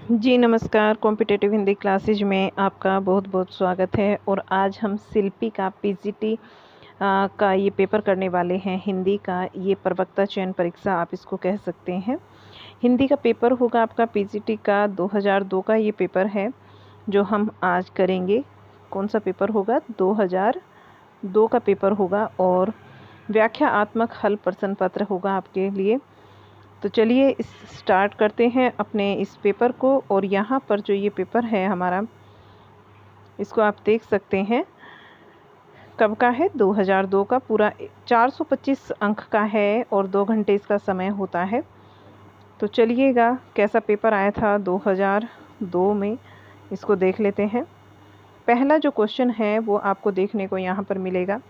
जी नमस्कार, competitive Hindi classes में आपका बहुत बहुत स्वागत है। और आज हम शिल्पी का पीजीटी का ये पेपर करने वाले हैं। हिंदी का ये प्रवक्ता चयन परीक्षा आप इसको कह सकते हैं। हिंदी का पेपर होगा आपका पीजीटी का 2002 का ये पेपर है जो हम आज करेंगे। कौन सा पेपर होगा? 2002 का पेपर होगा और व्याख्यात्मक हल प्रश्न पत्र होगा आपके लिए। तो चलिए स्टार्ट करते हैं अपने इस पेपर को। और यहाँ पर जो ये पेपर है हमारा, इसको आप देख सकते हैं कब का है? 2002 का। पूरा 425 अंक का है और 2 घंटे इसका समय होता है। तो चलिएगा कैसा पेपर आया था 2002 में, इसको देख लेते हैं। पहला जो क्वेश्चन है वो आपको देखने को यहाँ पर मिलेगा।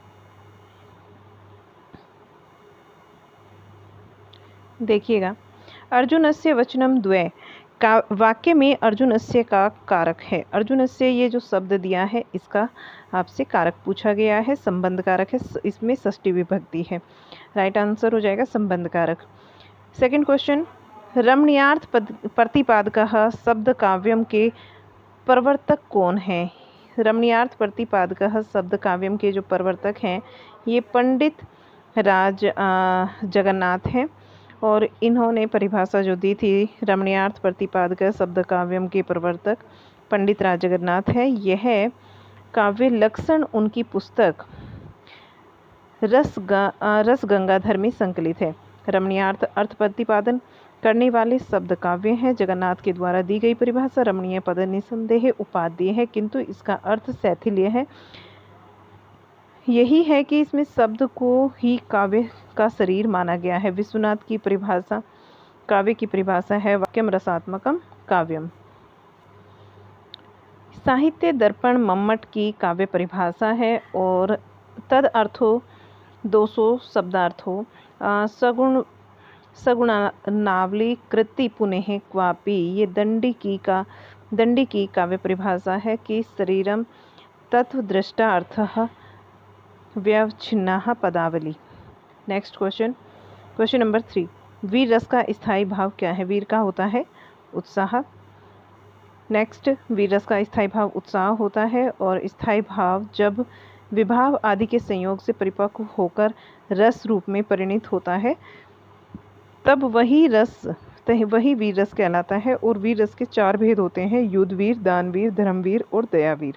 देखिएगा, अर्जुनस्य वचनम द्वे का वाक्य में अर्जुनस्य का कारक है। अर्जुनस्य ये जो शब्द दिया है इसका आपसे कारक पूछा गया है, संबंध कारक है, इसमें षष्ठी विभक्ति है। राइट आंसर हो जाएगा संबंध कारक। सेकंड क्वेश्चन, रमणीयार्थ प्रतिपादकः शब्द काव्यम के प्रवर्तक कौन है? रमणीयार्थ प्रतिपादकः शब्द काव्यम के जो प्रवर्तक हैं ये पंडित राज जगन्नाथ हैं। और इन्होंने परिभाषा जो दी थी, रमणीयार्थ प्रतिपादक शब्द काव्यम के प्रवर्तक पंडित राज जगन्नाथ है। यह काव्य लक्षण उनकी पुस्तक रस गंगाधर में संकलित है। रमणीयार्थ अर्थ प्रतिपादन करने वाले शब्द काव्य हैं। जगन्नाथ के द्वारा दी गई परिभाषा रमणीय पद निसंदेह उपादेय है, किंतु इसका अर्थ शैथिल्य है। यही है कि इसमें शब्द को ही काव्य का शरीर माना गया है। विश्वनाथ की परिभाषा काव्य की परिभाषा है वाक्यम रसात्मकम काव्यम। साहित्य दर्पण मम्मट की काव्य परिभाषा है और तद अर्थो 200 शब्दार्थो सगुणावली कृति पुनः क्वापि। ये दंडी की काव्य परिभाषा है कि शरीरम तत्वदृष्टा अर्थः व्यवच्छिन्ना पदावली। नेक्स्ट क्वेश्चन, क्वेश्चन नंबर 3, वीर रस का स्थायी भाव क्या है? वीर का होता है उत्साह। नेक्स्ट, वीर रस का स्थायी भाव उत्साह होता है और स्थायी भाव जब विभाव आदि के संयोग से परिपक्व होकर रस रूप में परिणित होता है तब वही वीर रस कहलाता है। और वीर रस के 4 भेद होते हैं, युद्धवीर, दानवीर, धर्मवीर और Dayavir.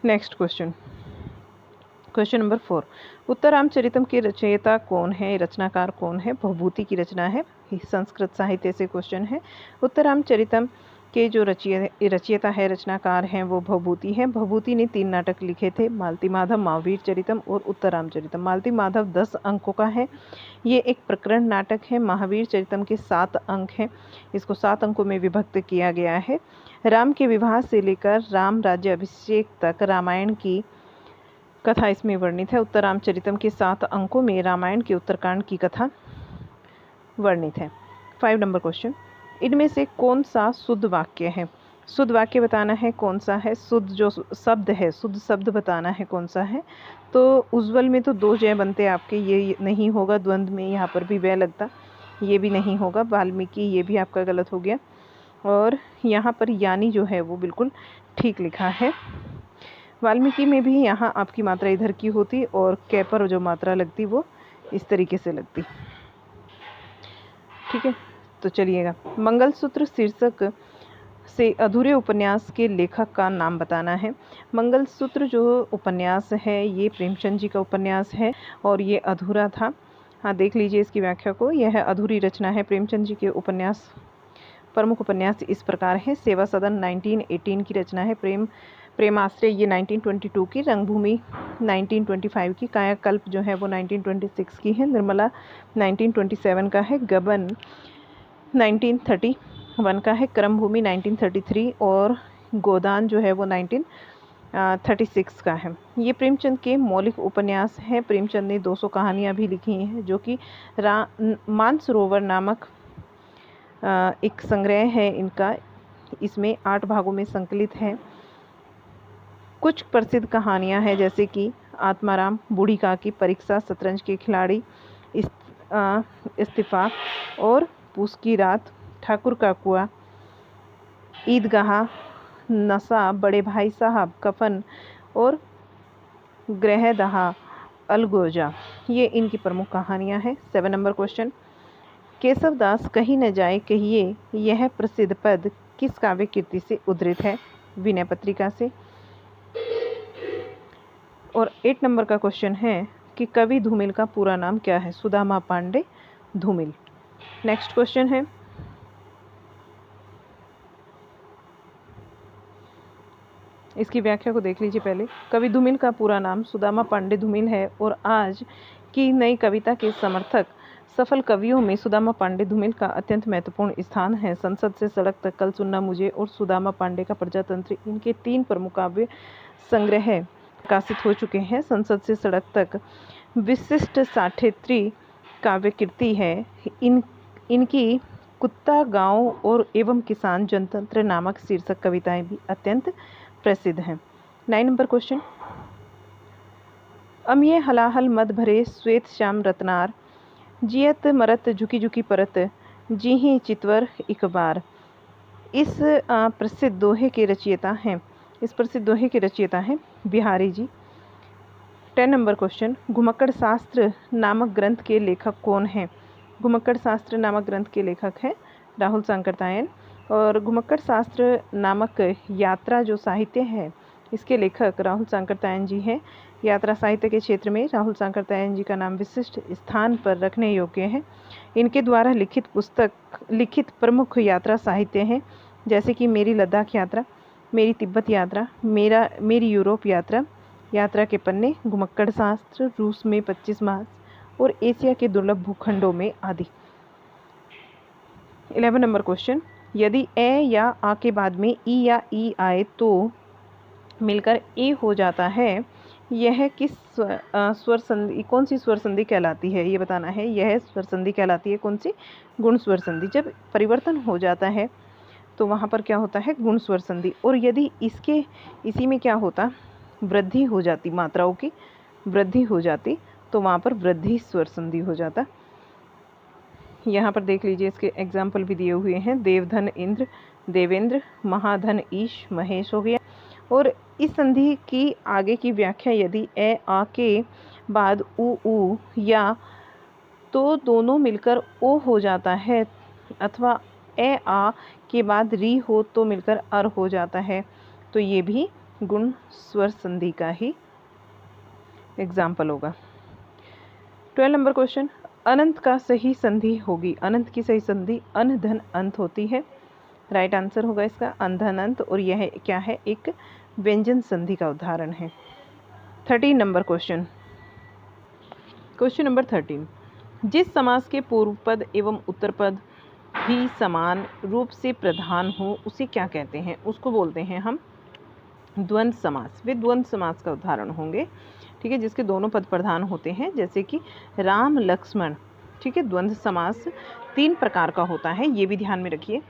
Next question, question number 4, उत्तरामचरितम के रचयिता कौन है? रचनाकार कौन है? भवभूति की रचना है। संस्कृत साहित्य से क्वेश्चन है। उत्तरामचरितम के जो रचयिता है, रचनाकार हैं, वो भवभूति है। भवभूति ने 3 नाटक लिखे थे, मालती माधव, महावीर चरितम और उत्तरामचरितम। मालती माधव 10 अंकों का है, ये एक प्रकरण नाटक है। महावीर चरितम के 7 अंक हैं, इसको 7 अंकों में विभक्त किया गया है। राम के विवाह से लेकर राम राज्य अभिषेक तक रामायण की कथा इसमें वर्णित है। उत्तरामचरितम के 7 अंकों में रामायण के उत्तरकांड की कथा वर्णित है। 5 नंबर क्वेश्चन, इनमें से कौन सा शुद्ध वाक्य है? शुद्ध वाक्य बताना है कौन सा है। शुद्ध जो शब्द है, शुद्ध शब्द बताना है कौन सा है। तो उज्ज्वल में तो 2 जय बनते आपके, ये नहीं होगा। द्वंद्व में यहाँ पर भी वह लगता, ये भी नहीं होगा। वाल्मीकि, ये भी आपका गलत हो गया। और यहाँ पर यानी जो है वो बिल्कुल ठीक लिखा है। वाल्मीकि में भी यहाँ आपकी मात्रा इधर की होती और कै पर जो मात्रा लगती वो इस तरीके से लगती। ठीक है, तो चलिएगा, मंगलसूत्र शीर्षक से अधूरे उपन्यास के लेखक का नाम बताना है। मंगलसूत्र जो उपन्यास है ये प्रेमचंद जी का उपन्यास है और ये अधूरा था। हाँ, देख लीजिए इसकी व्याख्या को। यह अधूरी रचना है। प्रेमचंद जी के उपन्यास, प्रमुख उपन्यास इस प्रकार है। सेवा सदन 1918 की रचना है। प्रेमाश्रय ये 1922 की, रंगभूमि 1925 की, कायाकल्प जो है वो 1926 की है, निर्मला 1927 का है, गबन 1931 का है, क्रमभूमि 1933 और गोदान जो है वो 1936 का है। ये प्रेमचंद के मौलिक उपन्यास हैं। प्रेमचंद ने 200 कहानियाँ भी लिखी हैं जो कि मानसरोवर नामक एक संग्रह है इनका, इसमें 8 भागों में संकलित है। कुछ प्रसिद्ध कहानियां हैं जैसे कि आत्माराम, बूढ़ी काकी, परीक्षा, शतरंज के खिलाड़ी, इस्तीफा और पूस की रात, ठाकुर का कुआं, ईदगाह, नशा, बड़े भाई साहब, कफन और ग्रहदाह, अलगोजा, ये इनकी प्रमुख कहानियां हैं। 7 नंबर क्वेश्चन, केशवदास कहीं न जाए कहिए, यह प्रसिद्ध पद किस काव्य कृति से उद्धृत है? विनय पत्रिका से। और 8 नंबर का क्वेश्चन है कि कवि धूमिल का पूरा नाम क्या है? सुदामा पांडे धूमिल। नेक्स्ट क्वेश्चन है, इसकी व्याख्या को देख लीजिए पहले। कवि धूमिल का पूरा नाम सुदामा पांडे धूमिल है और आज की नई कविता के समर्थक सफल कवियों में सुदामा पांडे धूमिल का अत्यंत महत्वपूर्ण स्थान है। संसद से सड़क तक, कल सुनना मुझे और सुदामा पांडे का प्रजातंत्र, इनके 3 प्रमुख काव्य संग्रह प्रकाशित हो चुके हैं। संसद से सड़क तक विशिष्ट साठेत्री काव्य कृति है। इनकी कुत्ता, गांव और एवं किसान जनतंत्र नामक शीर्षक कविताएं भी अत्यंत प्रसिद्ध हैं। 9 नंबर क्वेश्चन, अमिये हलाहल मद भरे श्वेत श्याम रत्नार, जियत मरत झुकी झुकी परत, जीही चितवर एक बार। इस प्रसिद्ध दोहे के रचयिता हैं बिहारी जी। 10 नंबर क्वेश्चन, घुमक्कड़ शास्त्र नामक ग्रंथ के लेखक कौन हैं? घुमक्कड़ शास्त्र नामक ग्रंथ के लेखक हैं राहुल सांकृत्यायन। और घुमक्कड़ शास्त्र नामक यात्रा जो साहित्य है, इसके लेखक राहुल सांकृत्यायन जी हैं। यात्रा साहित्य के क्षेत्र में राहुल सांकृत्यायन जी का नाम विशिष्ट स्थान पर रखने योग्य है। इनके द्वारा लिखित प्रमुख यात्रा साहित्य हैं, जैसे कि मेरी लद्दाख यात्रा, मेरी तिब्बत यात्रा, मेरी यूरोप यात्रा, यात्रा के पन्ने, घुमक्कड़ शास्त्र, रूस में 25 मास और एशिया के दुर्लभ भूखंडों में आदि। 11 नंबर क्वेश्चन, यदि ए या आ के बाद में ई या ई आए तो मिलकर ए हो जाता है, यह कौन सी स्वर संधि कहलाती है? ये बताना है। यह स्वर संधि कहलाती है कौन सी? गुण स्वर संधि। जब परिवर्तन हो जाता है तो वहाँ पर क्या होता है? गुण स्वर संधि। और यदि इसी में क्या होता? वृद्धि हो जाती, मात्राओं की वृद्धि हो जाती, तो वहाँ पर वृद्धि स्वर संधि हो जाता। यहाँ पर देख लीजिए, इसके एग्जाम्पल भी दिए हुए हैं। देवधन इंद्र, देवेंद्र, महाधन ईश, महेश हो गया। और इस संधि की आगे की व्याख्या, यदि ए आ के बाद उ या तो दोनों मिलकर ओ हो जाता है, अथवा ए आ के बाद री हो तो मिलकर अर हो जाता है, तो ये भी गुण स्वर संधि का ही एग्जाम्पल होगा। 12 नंबर क्वेश्चन, अनंत का सही संधि होगी। अनंत की सही संधि अन धन अंत होती है। राइट आंसर होगा इसका अन धन अंत। और यह क्या है? एक व्यंजन संधि का उदाहरण है। 13 नंबर क्वेश्चन नंबर 13, जिस समास के पूर्व पद एवं उत्तर पद भी समान रूप से प्रधान हो उसे क्या कहते हैं? उसको बोलते हैं हम द्वंद्व समास। वे द्वंद्व समास का उदाहरण होंगे, ठीक है, जिसके दोनों पद प्रधान होते हैं, जैसे कि राम लक्ष्मण। ठीक है, द्वंद्व समास 3 प्रकार का होता है, ये भी ध्यान में रखिए।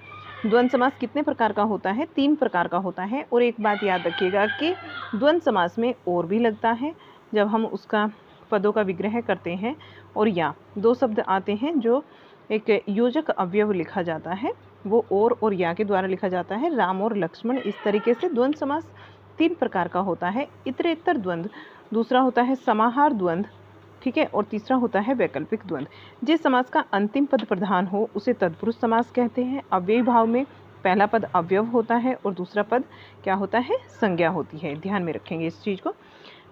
द्वंद्व समास कितने प्रकार का होता है? 3 प्रकार का होता है। और एक बात याद रखिएगा कि द्वंद्व समास में और भी लगता है जब हम उसका पदों का विग्रह करते हैं, और या 2 शब्द आते हैं जो एक योजक अवयव लिखा जाता है, वो और या के द्वारा लिखा जाता है, राम और लक्ष्मण। इस तरीके से द्वंद्व समास 3 प्रकार का होता है। इतरेतर द्वंद्व, दूसरा होता है समाहार द्वंद्व, ठीक है, और तीसरा होता है वैकल्पिक द्वंद्व। जिस समास का अंतिम पद प्रधान हो उसे तत्पुरुष समास कहते हैं। अव्ययी भाव में पहला पद अवयव होता है और दूसरा पद क्या होता है? संज्ञा होती है। ध्यान में रखेंगे इस चीज़ को।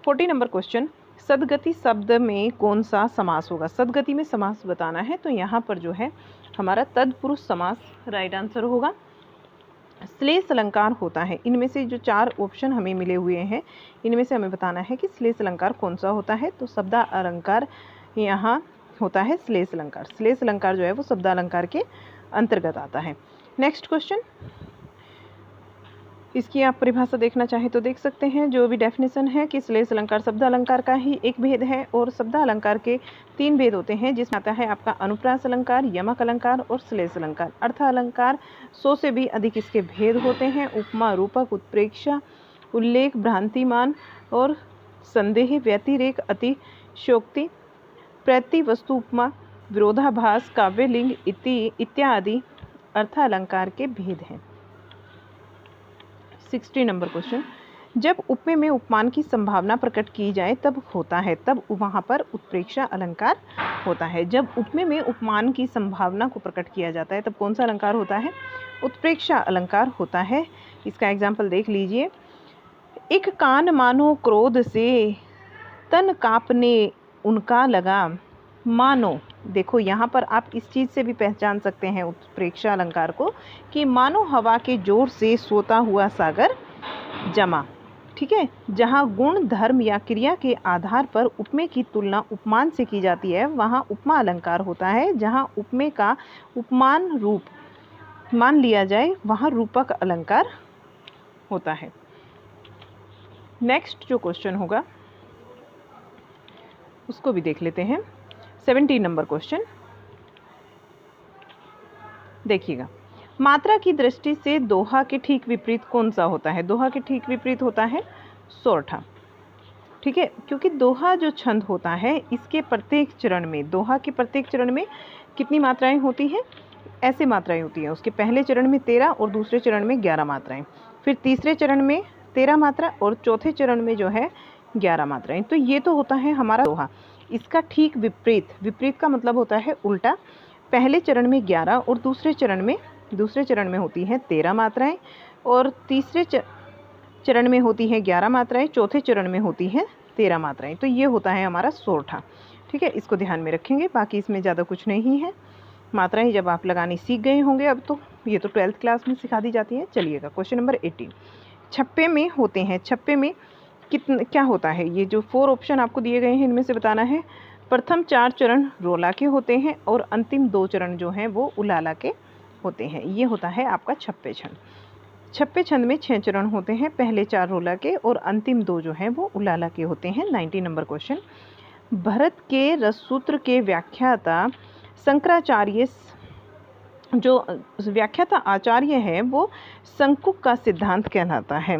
40 नंबर क्वेश्चन, सदगति शब्द में कौन सा समास होगा? सदगति में समास बताना है, तो यहाँ पर जो है हमारा तत्पुरुष समास राइट आंसर होगा। श्लेष अलंकार होता है। इनमें से जो 4 ऑप्शन हमें मिले हुए हैं, इनमें से हमें बताना है कि श्लेष अलंकार कौन सा होता है। तो शब्द अलंकार यहाँ होता है श्लेष अलंकार। श्लेष अलंकार जो है वो शब्द अलंकार के अंतर्गत आता है। नेक्स्ट क्वेश्चन, इसकी आप परिभाषा देखना चाहें तो देख सकते हैं। जो भी डेफिनेशन है कि श्लेष अलंकार शब्द अलंकार का ही एक भेद है, और शब्द अलंकार के 3 भेद होते हैं, जिसमें आता है आपका अनुप्रास अलंकार, यमक अलंकार और श्लेष अलंकार। अर्थ अलंकार 100 से भी अधिक इसके भेद होते हैं। उपमा, रूपक, उत्प्रेक्षा, उल्लेख, भ्रांतिमान और संदेह, व्यतिरेक, अतिशयोक्ति, प्रति वस्तु उपमा, विरोधाभास, काव्यलिंग इत्यादि अर्थ अलंकार के भेद हैं। 60 नंबर क्वेश्चन, जब उपमेय में उपमान की संभावना प्रकट की जाए तब होता है, तब वहाँ पर उत्प्रेक्षा अलंकार होता है। जब उपमेय में उपमान की संभावना को प्रकट किया जाता है तब कौन सा अलंकार होता है? उत्प्रेक्षा अलंकार होता है। इसका एग्जाम्पल देख लीजिए। एक कान मानो क्रोध से तन कांपने उनका लगा, मानो, देखो यहाँ पर आप इस चीज़ से भी पहचान सकते हैं उत्प्रेक्षा अलंकार को कि मानो हवा के जोर से सोता हुआ सागर जमा। ठीक है, जहाँ गुण धर्म या क्रिया के आधार पर उपमेय की तुलना उपमान से की जाती है वहाँ उपमा अलंकार होता है। जहाँ उपमेय का उपमान रूप मान लिया जाए वहाँ रूपक अलंकार होता है। नेक्स्ट जो क्वेश्चन होगा उसको भी देख लेते हैं। 17 नंबर क्वेश्चन देखिएगा। मात्रा की दृष्टि से दोहा के ठीक विपरीत कौन सा होता है? दोहा के ठीक विपरीत होता है सोरठा। ठीक है, क्योंकि दोहा जो छंद होता है इसके प्रत्येक चरण में, दोहा के प्रत्येक चरण में कितनी मात्राएं होती हैं? ऐसे मात्राएं होती हैं। उसके पहले चरण में 13 और दूसरे चरण में 11 मात्राएं, फिर तीसरे चरण में 13 मात्रा और चौथे चरण में जो है 11 मात्राएं। तो ये तो होता है हमारा दोहा। इसका ठीक विपरीत, विपरीत का मतलब होता है उल्टा। पहले चरण में 11 और दूसरे चरण में होती हैं 13 मात्राएं और तीसरे चरण में होती हैं 11 मात्राएं, चौथे चरण में होती हैं 13 मात्राएं। तो ये होता है हमारा सोरठा। ठीक है, इसको ध्यान में रखेंगे। बाकी इसमें ज़्यादा कुछ नहीं है। मात्राएं जब आप लगानी सीख गए होंगे अब तो, ये तो 12th क्लास में सिखा दी जाती है। चलिएगा क्वेश्चन नंबर 18, छप्पे में होते हैं। छप्पे में क्या होता है? ये जो 4 ऑप्शन आपको दिए गए हैं इनमें से बताना है। प्रथम 4 चरण रोला के होते हैं और अंतिम 2 चरण जो हैं वो उलाला के होते हैं। ये होता है आपका छप्पे छंद। छप्पे छंद में 6 चरण होते हैं, पहले 4 रोला के और अंतिम 2 जो हैं वो उलाला के होते हैं। 19 नंबर क्वेश्चन, भरत के रससूत्र के व्याख्याता शंकराचार्य, जो व्याख्याता आचार्य है वो शंकुक का सिद्धांत कहलाता है।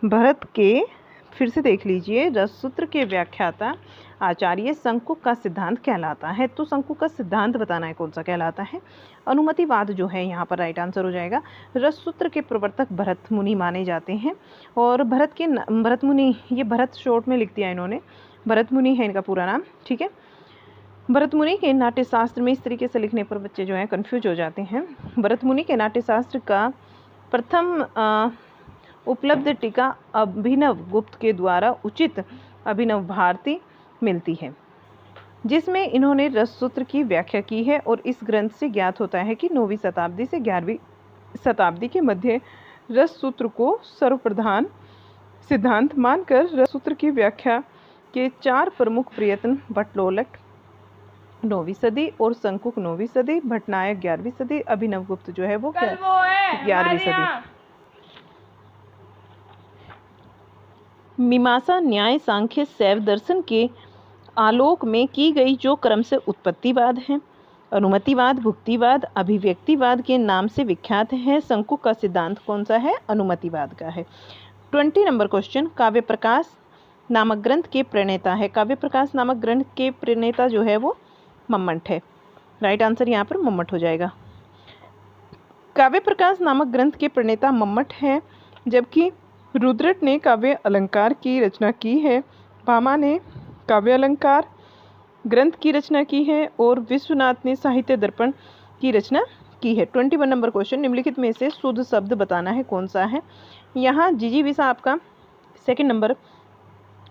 भरत के, फिर से देख लीजिए, रससूत्र के व्याख्याता आचार्य शंकुक का सिद्धांत कहलाता है। तो शंकुक का सिद्धांत बताना है कौन सा कहलाता है? अनुमतिवाद जो है यहाँ पर राइट आंसर हो जाएगा। रससूत्र के प्रवर्तक भरत मुनि माने जाते हैं और भरत मुनि, ये भरत शॉर्ट में लिख दिया इन्होंने, भरत मुनि है इनका पूरा नाम। ठीक है, भरत मुनि के नाट्यशास्त्र में इस तरीके से लिखने पर बच्चे जो हैं कंफ्यूज हो जाते हैं। भरत मुनि के नाट्यशास्त्र का प्रथम उपलब्ध टीका अभिनव गुप्त के द्वारा उचित अभिनव भारती मिलती है, जिसमें इन्होंने रससूत्र की व्याख्या की है। और इस ग्रंथ से ज्ञात होता है कि 9वीं शताब्दी से 11वीं शताब्दी के मध्य रससूत्र को सर्वप्रधान सिद्धांत मानकर रससूत्र की व्याख्या के 4 प्रमुख प्रयत्न भट्टलोलट 9वीं सदी और शंकुक 9वीं सदी, भट्टनायक 11वीं सदी, अभिनव गुप्त जो है वो 11वीं सदी। मीमांसा न्याय सांख्य शैव दर्शन के आलोक में की गई जो क्रम से उत्पत्तिवाद है, अनुमतिवाद, भुक्तिवाद, अभिव्यक्तिवाद के नाम से विख्यात है। शंकुक का सिद्धांत कौन सा है? अनुमतिवाद का है। 20 नंबर क्वेश्चन, काव्य प्रकाश नामक ग्रंथ के प्रणेता है। काव्य प्रकाश नामक ग्रंथ के प्रणेता जो है वो मम्मट है। राइट आंसर यहाँ पर मम्मट हो जाएगा। काव्य प्रकाश नामक ग्रंथ के प्रणेता मम्मट है, जबकि रुद्रट ने काव्य अलंकार की रचना की है, भामा ने काव्य अलंकार ग्रंथ की रचना की है और विश्वनाथ ने साहित्य दर्पण की रचना की है। 21 नंबर क्वेश्चन, निम्नलिखित में से शुद्ध शब्द बताना है कौन सा है? यहाँ जिजीविषा आपका 2nd नंबर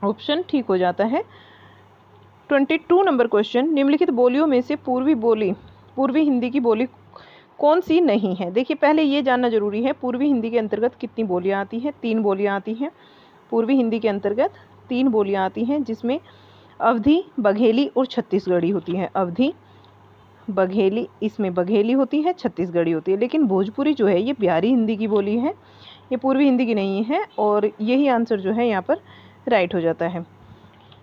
ऑप्शन ठीक हो जाता है। 22 नंबर क्वेश्चन, निम्नलिखित बोलियों में से पूर्वी हिंदी की बोली कौन सी नहीं है? देखिए पहले ये जानना जरूरी है, पूर्वी हिंदी के अंतर्गत कितनी बोलियां आती हैं? 3 बोलियां आती हैं। पूर्वी हिंदी के अंतर्गत 3 बोलियां आती हैं, जिसमें अवधी, बघेली और छत्तीसगढ़ी होती है। अवधी, बघेली, इसमें बघेली होती है, छत्तीसगढ़ी होती है। लेकिन भोजपुरी जो है ये बिहारी हिंदी की बोली है, ये पूर्वी हिंदी की नहीं है और यही आंसर जो है यहाँ पर राइट हो जाता है।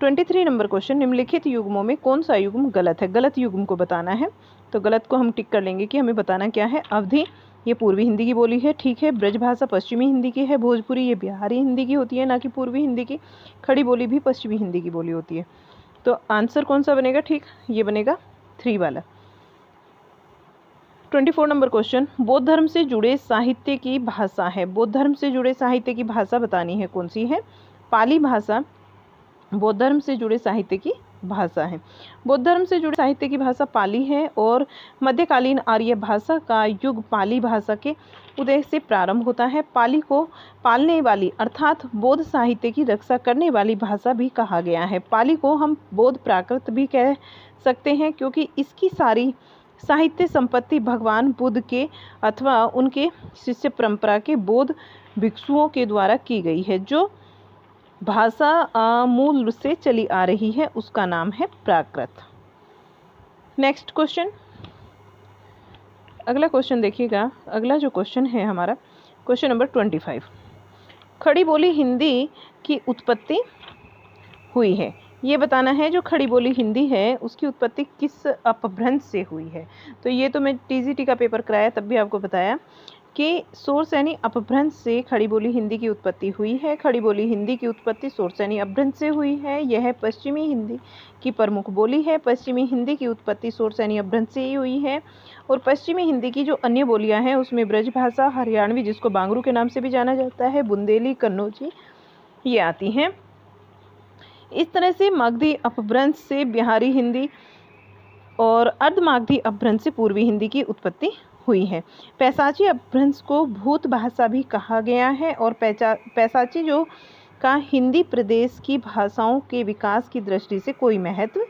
23 नंबर क्वेश्चन, निम्नलिखित युग्मों में कौन सा युग्म गलत है? गलत युग्म को बताना है। तो गलत को हम टिक कर लेंगे कि हमें बताना क्या है। अवधी ये पूर्वी हिंदी की बोली है, ठीक है। ब्रजभाषा पश्चिमी हिंदी की है। भोजपुरी ये बिहारी हिंदी की होती है, ना कि पूर्वी हिंदी की। खड़ी बोली भी पश्चिमी हिंदी की बोली होती है। तो आंसर कौन सा बनेगा? ठीक, ये बनेगा 3 वाला। 24 नंबर क्वेश्चन, बौद्ध धर्म से जुड़े साहित्य की भाषा है। बौद्ध धर्म से जुड़े साहित्य की भाषा बतानी है, कौन सी है? पाली भाषा बौद्ध धर्म से जुड़े साहित्य की भाषा है। बौद्ध धर्म से जुड़े साहित्य की भाषा पाली है और मध्यकालीन आर्य भाषा का युग पाली भाषा के उदय से प्रारंभ होता है। पाली को पालने वाली अर्थात बौद्ध साहित्य की रक्षा करने वाली भाषा भी कहा गया है। पाली को हम बौद्ध प्राकृत भी कह सकते हैं, क्योंकि इसकी सारी साहित्य संपत्ति भगवान बुद्ध के अथवा उनके शिष्य परंपरा के बौद्ध भिक्षुओं के द्वारा की गई है। जो भाषा मूल से चली आ रही है उसका नाम है प्राकृत। नेक्स्ट क्वेश्चन, अगला क्वेश्चन देखिएगा। अगला जो क्वेश्चन है हमारा क्वेश्चन नंबर 25, खड़ी बोली हिंदी की उत्पत्ति हुई है। ये बताना है जो खड़ी बोली हिंदी है उसकी उत्पत्ति किस अपभ्रंश से हुई है। तो ये तो मैं टीजीटी का पेपर कराया तब भी आपको बताया कि सोर्स यानी अपभ्रंश से खड़ी बोली हिंदी की उत्पत्ति हुई है। खड़ी बोली हिंदी की उत्पत्ति सोर्स यानी अपभ्रंश से हुई है। यह पश्चिमी हिंदी की प्रमुख बोली है। पश्चिमी हिंदी की उत्पत्ति सोर्स यानी अपभ्रंश से ही हुई है। और पश्चिमी हिंदी की जो अन्य बोलियां हैं उसमें ब्रज भाषा, हरियाणवी जिसको बांगरू के नाम से भी जाना जाता है, बुंदेली, कन्नौजी, ये आती हैं। इस तरह से मागधी अपभ्रंश से बिहारी हिंदी और अर्धमागधी अपभ्रंश से पूर्वी हिंदी की उत्पत्ति हुई है। पैसाची अपभ्रंश को भूत भाषा भी कहा गया है और पैसाची जो का हिंदी प्रदेश की भाषाओं के विकास की दृष्टि से कोई महत्व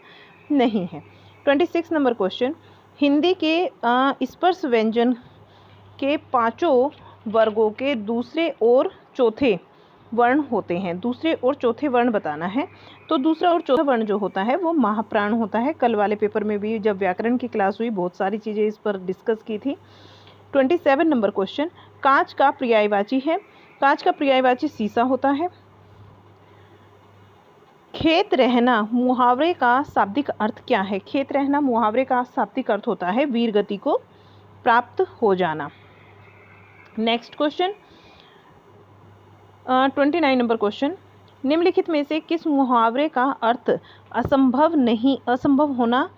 नहीं है। 26 नंबर क्वेश्चन, हिंदी के स्पर्श व्यंजन के पांचों वर्गों के दूसरे और चौथे वर्ण होते हैं। दूसरे और चौथे वर्ण बताना है। तो दूसरा और चौथा वर्ण जो होता है वो महाप्राण होता है। कल वाले पेपर में भी जब व्याकरण की क्लास हुई बहुत सारी चीज़ें इस पर डिस्कस की थी। 27 नंबर क्वेश्चन, कांच का पर्यायवाची है। कांच का पर्यायवाची शीशा होता है। खेत रहना मुहावरे का शाब्दिक अर्थ क्या है? खेत रहना मुहावरे का शाब्दिक अर्थ होता है वीर गति को प्राप्त हो जाना। नेक्स्ट क्वेश्चन 29 नंबर क्वेश्चन, निम्नलिखित में से किस मुहावरे का अर्थ असंभव होना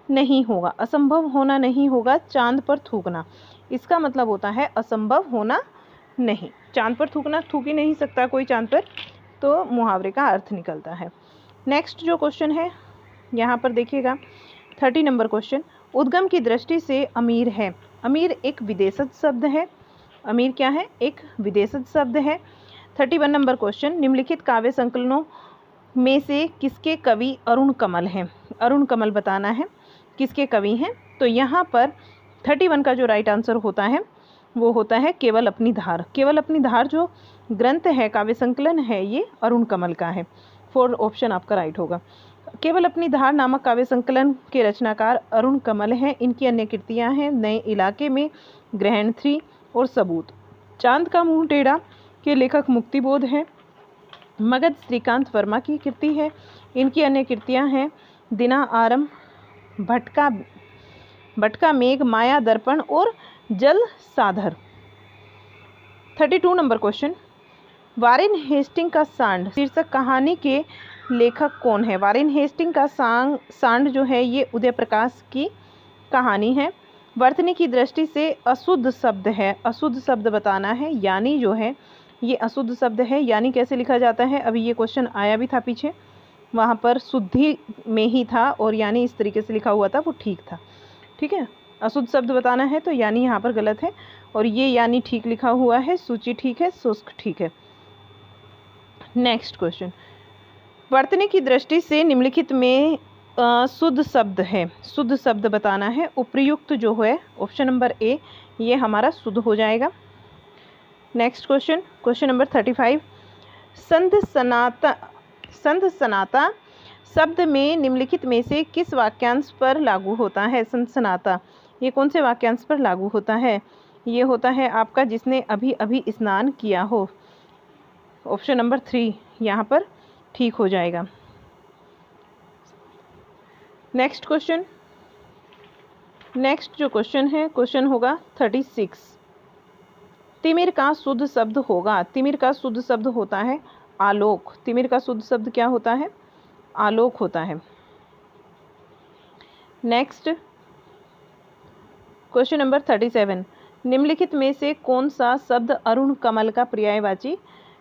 नहीं होगा? असंभव होना नहीं होगा चांद पर थूकना। इसका मतलब होता है असंभव होना नहीं। चांद पर थूकना, थूक ही नहीं सकता कोई चांद पर, तो मुहावरे का अर्थ निकलता है। नेक्स्ट जो क्वेश्चन है यहाँ पर देखिएगा 30 नंबर क्वेश्चन, उद्गम की दृष्टि से अमीर है। अमीर एक विदेशज शब्द है। अमीर क्या है? एक विदेशज शब्द है। 31 नंबर क्वेश्चन, निम्नलिखित काव्य संकलनों में से किसके कवि अरुण कमल हैं? अरुण कमल बताना है किसके कवि हैं। तो यहाँ पर 31 का जो राइट आंसर होता है वो होता है केवल अपनी धार। केवल अपनी धार जो ग्रंथ है, काव्य संकलन है, ये अरुण कमल का है। 4 ऑप्शन आपका राइट होगा। केवल अपनी धार नामक काव्य संकलन के रचनाकार अरुण कमल हैं। इनकी अन्य कृतियाँ हैं नए इलाके में, ग्रहण 3 और सबूत। चांद का मुंह टेढ़ा के लेखक मुक्तिबोध हैं। मगध श्रीकांत वर्मा की कृति है। इनकी अन्य कृतियाँ हैं दिना आरम, भटका मेघ, माया दर्पण और जल साधर। 32 नंबर क्वेश्चन, वारेन हेस्टिंग का सांड शीर्षक कहानी के लेखक कौन है? वारेन हेस्टिंग का सांड जो है ये उदय प्रकाश की कहानी है। वर्तनी की दृष्टि से अशुद्ध शब्द है। अशुद्ध शब्द बताना है। यानी जो है ये अशुद्ध शब्द है। यानी कैसे लिखा जाता है? अभी ये क्वेश्चन आया भी था पीछे, वहाँ पर शुद्धि में ही था और यानी इस तरीके से लिखा हुआ था, वो ठीक था। ठीक है, अशुद्ध शब्द बताना है तो यानी यहाँ पर गलत है और ये यानी ठीक लिखा हुआ है। सूची ठीक है, शुष्क ठीक है। नेक्स्ट क्वेश्चन, वर्तनी की दृष्टि से निम्नलिखित में शुद्ध शब्द है। शुद्ध शब्द बताना है। उपर्युक्त जो है ऑप्शन नंबर ए, ये हमारा शुद्ध हो जाएगा। नेक्स्ट क्वेश्चन, क्वेश्चन नंबर 35, संध सनाता शब्द में निम्नलिखित में से किस वाक्यांश पर लागू होता है? संध सनाता ये कौन से वाक्यांश पर लागू होता है? ये होता है आपका जिसने अभी अभी स्नान किया हो। ऑप्शन नंबर 3 यहाँ पर ठीक हो जाएगा। नेक्स्ट क्वेश्चन, नेक्स्ट जो क्वेश्चन है क्वेश्चन होगा 36, तिमिर का शुद्ध शब्द होगा। तिमिर का शुद्ध शब्द होता है आलोक। तिमिर का शुद्ध शब्द क्या होता है? आलोक होता है। नेक्स्ट क्वेश्चन नंबर 37, निम्नलिखित में से कौन सा शब्द अरुण कमल का पर्यायवाची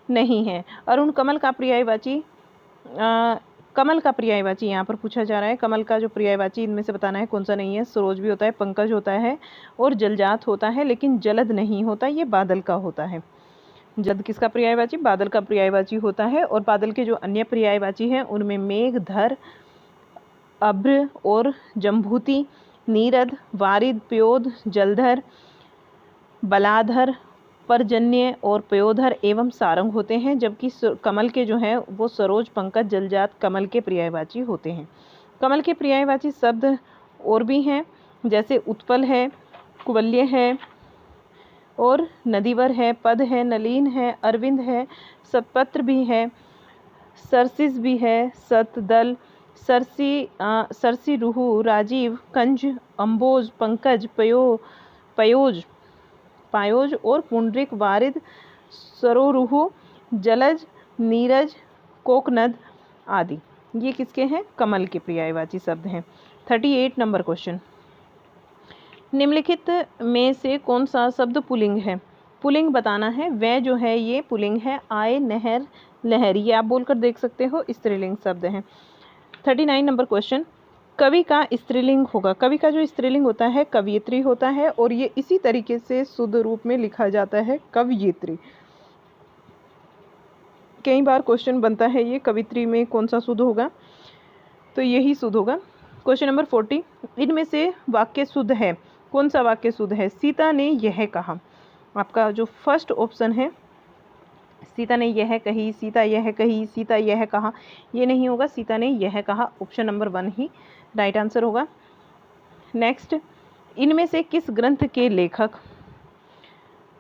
नहीं है? अरुण कमल का पर्यायवाची कमल का पर्यायवाची यहाँ पर पूछा जा रहा है। कमल का जो पर्यायवाची इनमें से बताना है कौन सा नहीं है। सरोज भी होता है, पंकज होता है और जलजात होता है, लेकिन जलद नहीं होता, ये बादल का होता है। जलद किसका पर्यायवाची? बादल का पर्यायवाची होता है। और बादल के जो अन्य पर्यायवाची हैं उनमें मेघ, धर, अभ्र और जम्भूति, नीरद, वारिद, प्योद, जलधर, बलाधर, पर्जन्य और पयोधर एवं सारंग होते हैं, जबकि कमल के जो हैं वो सरोज, पंकज, जलजात कमल के पर्यायवाची होते हैं। कमल के पर्यायवाची शब्द और भी हैं, जैसे उत्पल है, कुवल्य है और नदीवर है, पद है, नलीन है, अरविंद है, सतपत्र भी है, सरसिस भी है, सतदल, सरसी रुहु, राजीव, कंज, अम्बोज, पंकज, पयोज पायोज और पुंडरिक, वारिद, सरोरुहु, जलज, नीरज, कोकनद आदि ये किसके हैं? कमल के पर्यायवाची शब्द हैं। 38 नंबर क्वेश्चन, निम्नलिखित में से कौन सा शब्द पुल्लिंग है? पुल्लिंग बताना है। वह जो है ये पुल्लिंग है। आए, नहर, लहर ये आप बोलकर देख सकते हो, स्त्रीलिंग शब्द हैं। 39 नंबर क्वेश्चन, कवि का स्त्रीलिंग होगा। कवि का जो स्त्रीलिंग होता है कवयित्री होता है और ये इसी तरीके से शुद्ध रूप में लिखा जाता है कवयित्री। कई बार क्वेश्चन बनता है ये कवित्री में कौन सा शुद्ध होगा, तो यही शुद्ध होगा। क्वेश्चन नंबर 40, इनमें से वाक्य शुद्ध है। कौन सा वाक्य शुद्ध है? सीता ने यह कहा। आपका जो फर्स्ट ऑप्शन है, सीता ने यह कही, सीता यह कही, सीता यह कहा, ये नहीं होगा। सीता ने यह कहा, ऑप्शन नंबर 1 ही राइट आंसर होगा। नेक्स्ट, इनमें से किस ग्रंथ के लेखक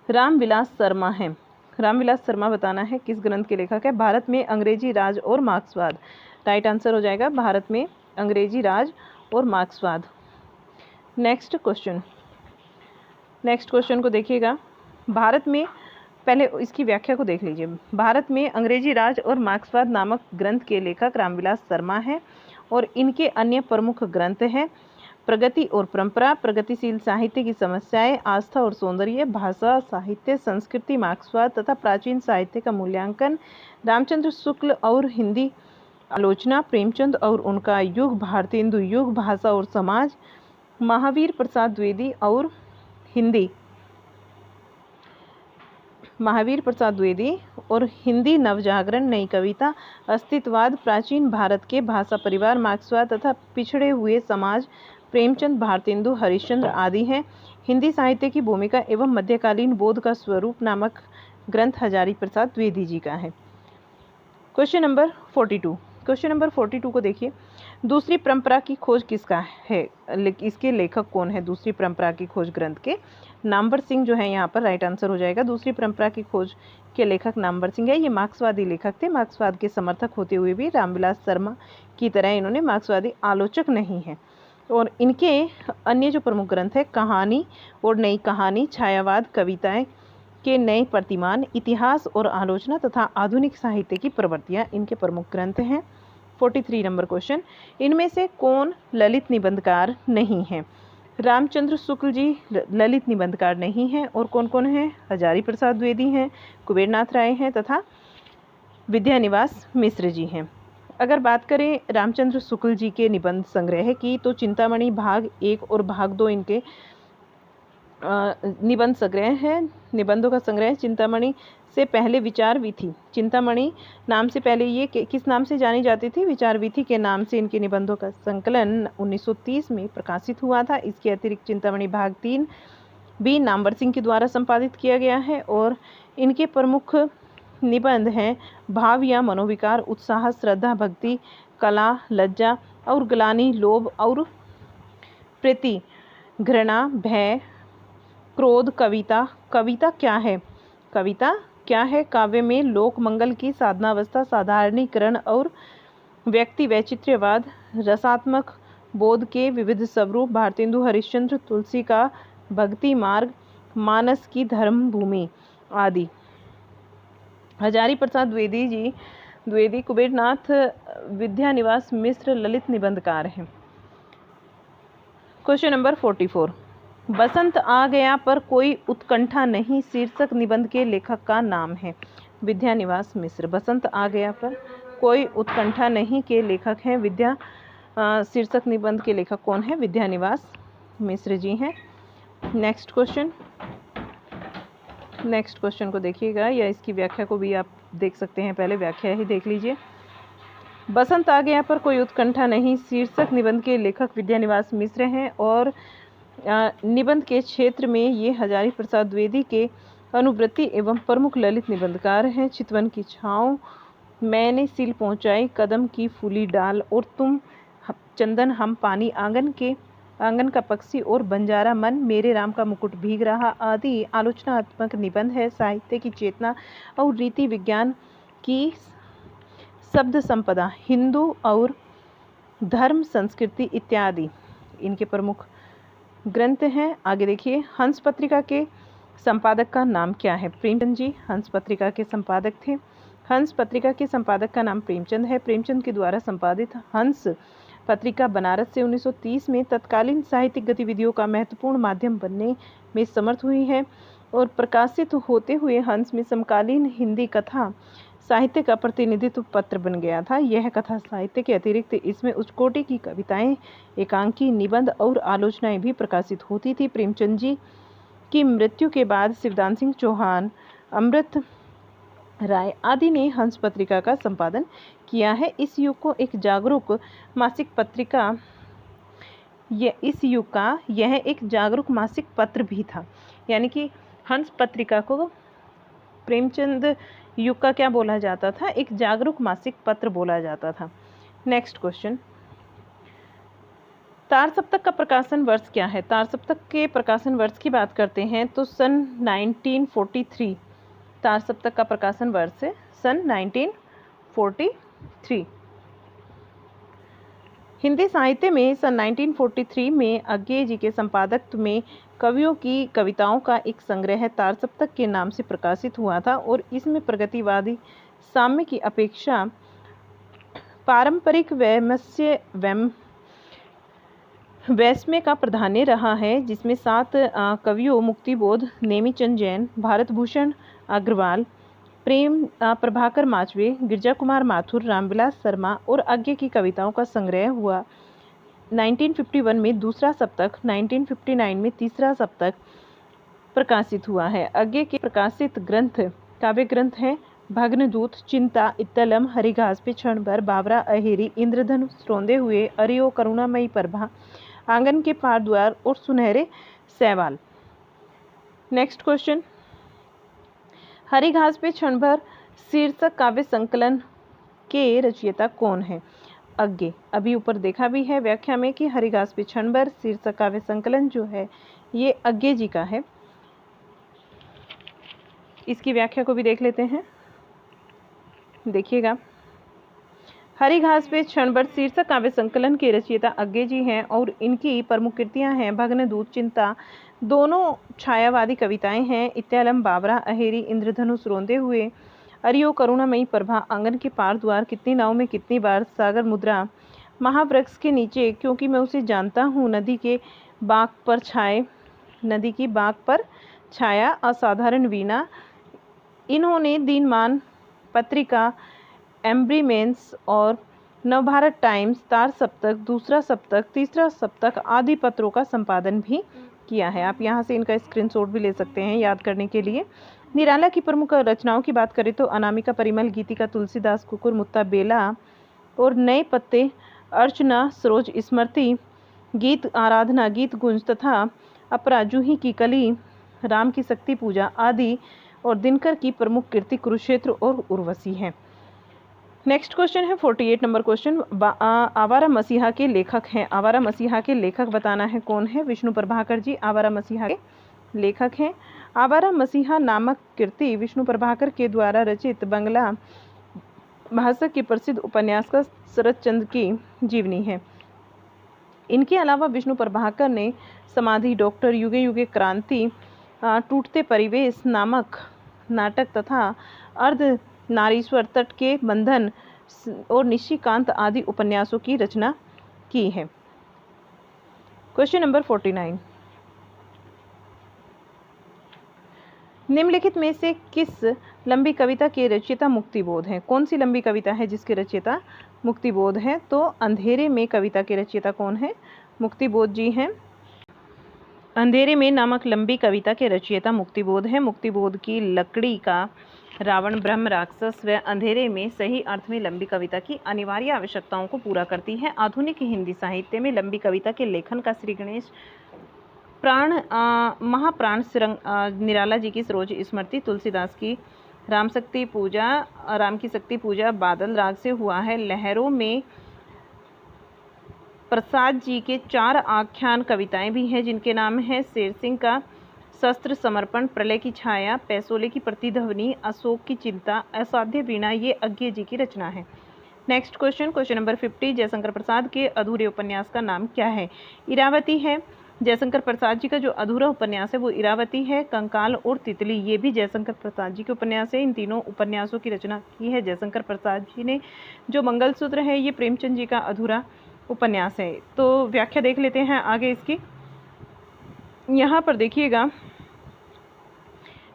रामविलास शर्मा हैं? रामविलास शर्मा बताना है किस ग्रंथ के लेखक है। भारत में अंग्रेजी राज और मार्क्सवाद राइट आंसर हो जाएगा। भारत में अंग्रेजी राज और मार्क्सवाद। नेक्स्ट क्वेश्चन को देखिएगा। भारत में, पहले इसकी व्याख्या को देख लीजिए। भारत में अंग्रेजी राज और मार्क्सवाद नामक ग्रंथ के लेखक रामविलास शर्मा हैं और इनके अन्य प्रमुख ग्रंथ हैं प्रगति और परंपरा, प्रगतिशील साहित्य की समस्याएं, आस्था और सौंदर्य, भाषा, साहित्य, संस्कृति, मार्क्सवाद तथा प्राचीन साहित्य का मूल्यांकन, रामचंद्र शुक्ल और हिंदी आलोचना, प्रेमचंद और उनका युग, भारतेंदु युग, भाषा और समाज, महावीर प्रसाद द्विवेदी और हिंदी नवजागरण, नई कविता, अस्तित्ववाद, प्राचीन भारत के भाषा परिवार, मार्क्सवाद तथा पिछड़े हुए समाज, प्रेमचंद, भारतेंदु, हरिश्चंद्र आदि हैं। हिंदी साहित्य की भूमिका एवं मध्यकालीन बोध का स्वरूप नामक ग्रंथ हजारी प्रसाद द्विवेदी जी का है। क्वेश्चन नंबर 42 को देखिए। दूसरी परंपरा की खोज किसका है? इसके लेखक कौन है? दूसरी परंपरा की खोज ग्रंथ के नामवर सिंह जो है यहाँ पर राइट आंसर हो जाएगा। दूसरी परंपरा की खोज के लेखक नामवर सिंह है। ये मार्क्सवादी लेखक थे। मार्क्सवाद के समर्थक होते हुए भी रामविलास शर्मा की तरह इन्होंने मार्क्सवादी आलोचक नहीं है। और इनके अन्य जो प्रमुख ग्रंथ है कहानी और नई कहानी, छायावाद, कविताएं के नए प्रतिमान, इतिहास और आलोचना तथा आधुनिक साहित्य की प्रवृत्तियां इनके प्रमुख ग्रंथ हैं। 43 नंबर क्वेश्चन, इनमें से कौन ललित निबंधकार नहीं है? रामचंद्र शुक्ल जी ललित निबंधकार नहीं हैं। और कौन कौन है? हजारी प्रसाद द्विवेदी हैं, कुबेरनाथ राय हैं तथा विद्यानिवास मिश्र जी हैं। अगर बात करें रामचंद्र शुक्ल जी के निबंध संग्रह की, तो चिंतामणि भाग 1 और भाग 2 इनके निबंध संग्रह है। निबंधों का संग्रह। चिंतामणि से पहले विचार विधि, चिंतामणि नाम से पहले ये किस नाम से जानी जाती थी? विचार विधि के नाम से इनके निबंधों का संकलन 1930 में प्रकाशित हुआ था। इसके अतिरिक्त चिंतामणि भाग 3 भी नामवर सिंह के द्वारा संपादित किया गया है। और इनके प्रमुख निबंध हैं भाव या मनोविकार, उत्साह, श्रद्धा, भक्ति, कला, लज्जा और ग्लानि, लोभ और प्रीति, घृणा, भय, क्रोध। कविता क्या है? कविता क्या है? काव्य में लोक मंगल की साधनावस्था, साधारणीकरण और व्यक्ति वैचित्र्यवाद, रसात्मक बोध के विविध स्वरूप, भारतेंदु, हरिश्चंद्र, तुलसी का भक्ति मार्ग, मानस की धर्म भूमि आदि। हजारी प्रसाद द्विवेदी, कुबेरनाथ, विद्यानिवास मिश्र ललित निबंधकार हैं। क्वेश्चन नंबर 44, बसंत आ गया पर कोई उत्कंठा नहीं शीर्षक निबंध के लेखक का नाम है। विद्यानिवास मिश्र। बसंत आ गया पर कोई उत्कंठा नहीं के लेखक हैं शीर्षक निबंध के लेखक कौन है? विद्यानिवास मिश्र जी हैं। नेक्स्ट क्वेश्चन को देखिएगा, या इसकी व्याख्या को भी आप देख सकते हैं, पहले व्याख्या ही देख लीजिए। बसंत आ गया पर कोई उत्कंठा नहीं शीर्षक निबंध के लेखक विद्यानिवास मिश्र हैं और निबंध के क्षेत्र में ये हजारी प्रसाद द्विवेदी के अनुवृत्ति एवं प्रमुख ललित निबंधकार हैं। चितवन की छाँव, मैंने सील पहुँचाई, कदम की फूली डाल और तुम चंदन हम पानी, आंगन का पक्षी और बंजारा मन, मेरे राम का मुकुट भीग रहा आदि आलोचनात्मक निबंध है। साहित्य की चेतना और रीति विज्ञान की शब्द संपदा, हिंदू और धर्म संस्कृति इत्यादि इनके प्रमुख ग्रंथ हैं। आगे देखिए, हंस पत्रिका के संपादक का नाम क्या है? प्रेमचंद जी हंस पत्रिका के संपादक थे। हंस पत्रिका के संपादक का नाम प्रेमचंद है। प्रेमचंद के द्वारा संपादित हंस पत्रिका बनारस से 1930 में तत्कालीन साहित्यिक गतिविधियों का महत्वपूर्ण माध्यम बनने में समर्थ हुई है और प्रकाशित होते हुए हंस में समकालीन हिंदी कथा साहित्य का प्रतिनिधित्व पत्र बन गया था। यह कथा साहित्य के अतिरिक्त इसमें उच्च कोटि की कविताएं, एकांकी, निबंध और आलोचनाएं भी प्रकाशित होती थी। प्रेमचंद जी की मृत्यु के बाद शिवदान सिंह चौहान, अमृत राय आदि ने हंस पत्रिका का संपादन किया है। इस युग को एक जागरूक मासिक पत्रिका, इस युग का यह एक जागरूक मासिक पत्र भी था। यानी कि हंस पत्रिका को प्रेमचंद युग का क्या बोला जाता था? एक जागरूक मासिक पत्र बोला जाता था। नेक्स्ट क्वेश्चन, तार सप्तक का प्रकाशन वर्ष क्या है? तार सप्तक के प्रकाशन वर्ष की बात करते हैं तो सन 1943 तार सप्तक का प्रकाशन वर्ष है, सन 1943। हिंदी साहित्य में सन 1943 में अज्ञे जी के संपादकत्व में कवियों की कविताओं का एक संग्रह तार सप्तक के नाम से प्रकाशित हुआ था और इसमें प्रगतिवादी साम्य की अपेक्षा पारंपरिक वैस्म्य का प्राधान्य रहा है, जिसमें 7 कवियों मुक्तिबोध, नेमीचंद जैन, भारत भूषण अग्रवाल, प्रभाकर माचवे, गिरजा कुमार माथुर, रामविलास शर्मा और अज्ञे की कविताओं का संग्रह हुआ। 1951 में दूसरा सप्तक, 1959 में तीसरा सप्तक प्रकाशित हुआ है। अज्ञे के प्रकाशित ग्रंथ काव्य ग्रंथ हैं भग्नदूत, चिंता, इत्तलम, हरिघास पे क्षण भर, बावरा अहेरी, इंद्रधनुष रोंदे हुए, अरियो, करुणामयी प्रभा, आंगन के पार द्वार और सुनहरे सैवाल। नेक्स्ट क्वेश्चन, हरिघास पे क्षण भर शीर्षक काव्य संकलन के रचयिता कौन है? अज्ञे। अभी ऊपर देखा भी है व्याख्या में कि हरिघास पे क्षण भर शीर्षक काव्य संकलन जो है ये अज्ञे जी का है। इसकी व्याख्या को भी देख लेते हैं, देखिएगा। हरिघास पे क्षण भर शीर्षक काव्य संकलन के रचयिता अज्ञे जी हैं और इनकी प्रमुख कृतियां हैं भग्नदूत, चिंता, दोनों छायावादी कविताएं हैं, इत्यालम, बावरा अहेरी, इंद्रधनुष रोंदे हुए, अरियो, करुणामयी प्रभा, आंगन के पार द्वार, कितनी नाव में कितनी बार, सागर मुद्रा, महावृक्ष के नीचे क्योंकि मैं उसे जानता हूँ, नदी की बाग पर छाया, असाधारण वीणा। इन्होंने दीनमान पत्रिका, एम्ब्रीमेंस और नवभारत टाइम्स, तार सप्तक, दूसरा सप्तक, तीसरा सप्तक आदि पत्रों का संपादन भी किया है। आप यहाँ से इनका स्क्रीनशॉट भी ले सकते हैं याद करने के लिए। निराला की प्रमुख रचनाओं की बात करें तो अनामिका, परिमल, गीतिका, तुलसीदास, कुकुर, मुत्ता, बेला और नए पत्ते, अर्चना, सरोज स्मृति, गीत आराधना, गीत गुंज तथा अपरा, जूही की कली, राम की शक्ति पूजा आदि और दिनकर की प्रमुख कृति कुरुक्षेत्र और उर्वशी है। नेक्स्ट क्वेश्चन है 48 नंबर क्वेश्चन, आवारा मसीहा के लेखक हैं। आवारा मसीहा के लेखक बताना है कौन है? विष्णु प्रभाकर जी आवारा मसीहा के लेखक हैं। आवारा मसीहा नामक कृति विष्णु प्रभाकर के द्वारा रचित बंगला भाषा के प्रसिद्ध उपन्यासकार शरद चंद्र की जीवनी है। इनके अलावा विष्णु प्रभाकर ने समाधि, डॉक्टर, युगे युगे क्रांति, टूटते परिवेश नामक नाटक तथा अर्ध नारीश्वर, तट के बंधन और निशिकांत आदि उपन्यासों की रचना की है। क्वेश्चन नंबर 49, निम्नलिखित में से किस लंबी कविता के रचयिता मुक्तिबोध हैं? कौन सी लंबी कविता है जिसके रचयिता मुक्तिबोध हैं? तो अंधेरे में कविता के रचयिता कौन है? मुक्तिबोध जी हैं। अंधेरे में नामक लंबी कविता के रचयिता मुक्तिबोध हैं। मुक्तिबोध की लकड़ी का रावण, ब्रह्म, राक्षस व अंधेरे में सही अर्थ में लंबी कविता की अनिवार्य आवश्यकताओं को पूरा करती है। आधुनिक हिंदी साहित्य में लंबी कविता के लेखन का श्री गणेश महाप्राण निराला जी की सरोज स्मृति, तुलसीदास की राम की शक्ति पूजा बादल राग से हुआ है। लहरों में प्रसाद जी के 4 आख्यान कविताएं भी हैं जिनके नाम है शेर सिंह का शस्त्र समर्पण, प्रलय की छाया, पैसोले की प्रतिध्वनि, अशोक की चिंता, असाध्य वीणा, ये अज्ञे जी की रचना है। Next question number 50, Jaishankar Prasad के अधूरे उपन्यास का नाम क्या है? इरावती है। जयशंकर प्रसाद जी का जो अधूरा उपन्यास है वो इरावती है। कंकाल और तितली ये भी जयशंकर प्रसाद जी के उपन्यास है। इन तीनों उपन्यासों की रचना की है जयशंकर प्रसाद जी ने। जो मंगलसूत्र है ये प्रेमचंद जी का अधूरा उपन्यास है। तो व्याख्या देख लेते हैं आगे इसकी। यहाँ पर देखिएगा,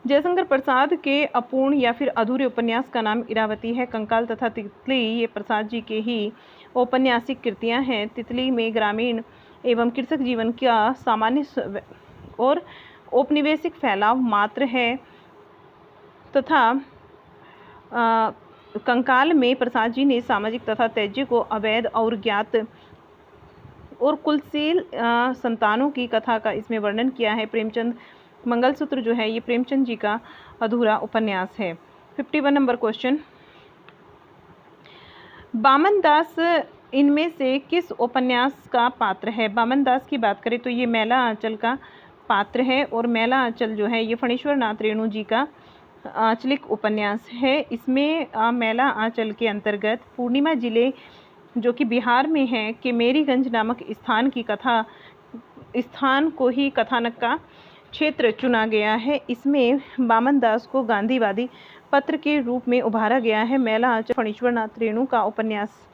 जयशंकर प्रसाद के अपूर्ण या फिर अधूरे उपन्यास का नाम इरावती है। कंकाल तथा तितली ये प्रसाद जी के ही औपन्यासिक कृतियां हैं। तितली में ग्रामीण एवं कृषक जीवन का सामान्य और औपनिवेशिक फैलाव मात्र है तथा कंकाल में प्रसाद जी ने सामाजिक तथा त्याज्य को अवैध और ज्ञात और कुलशील संतानों की कथा का इसमें वर्णन किया है। प्रेमचंद मंगलसूत्र जो है ये प्रेमचंद जी का अधूरा उपन्यास है। 51 नंबर क्वेश्चन, बामन दास इनमें से किस उपन्यास का पात्र है? बामन दास की बात करें तो ये मैला आंचल का पात्र है और मैला आंचल जो है ये फणीश्वर नाथ रेणु जी का आंचलिक उपन्यास है। इसमें मैला आंचल के अंतर्गत पूर्णिमा जिले जो कि बिहार में है कि मेरीगंज नामक स्थान को ही कथानक का क्षेत्र चुना गया है। इसमें बामन दास को गांधीवादी पत्र के रूप में उभारा गया है। मैला आंचल फणीश्वर नाथ रेणु का उपन्यास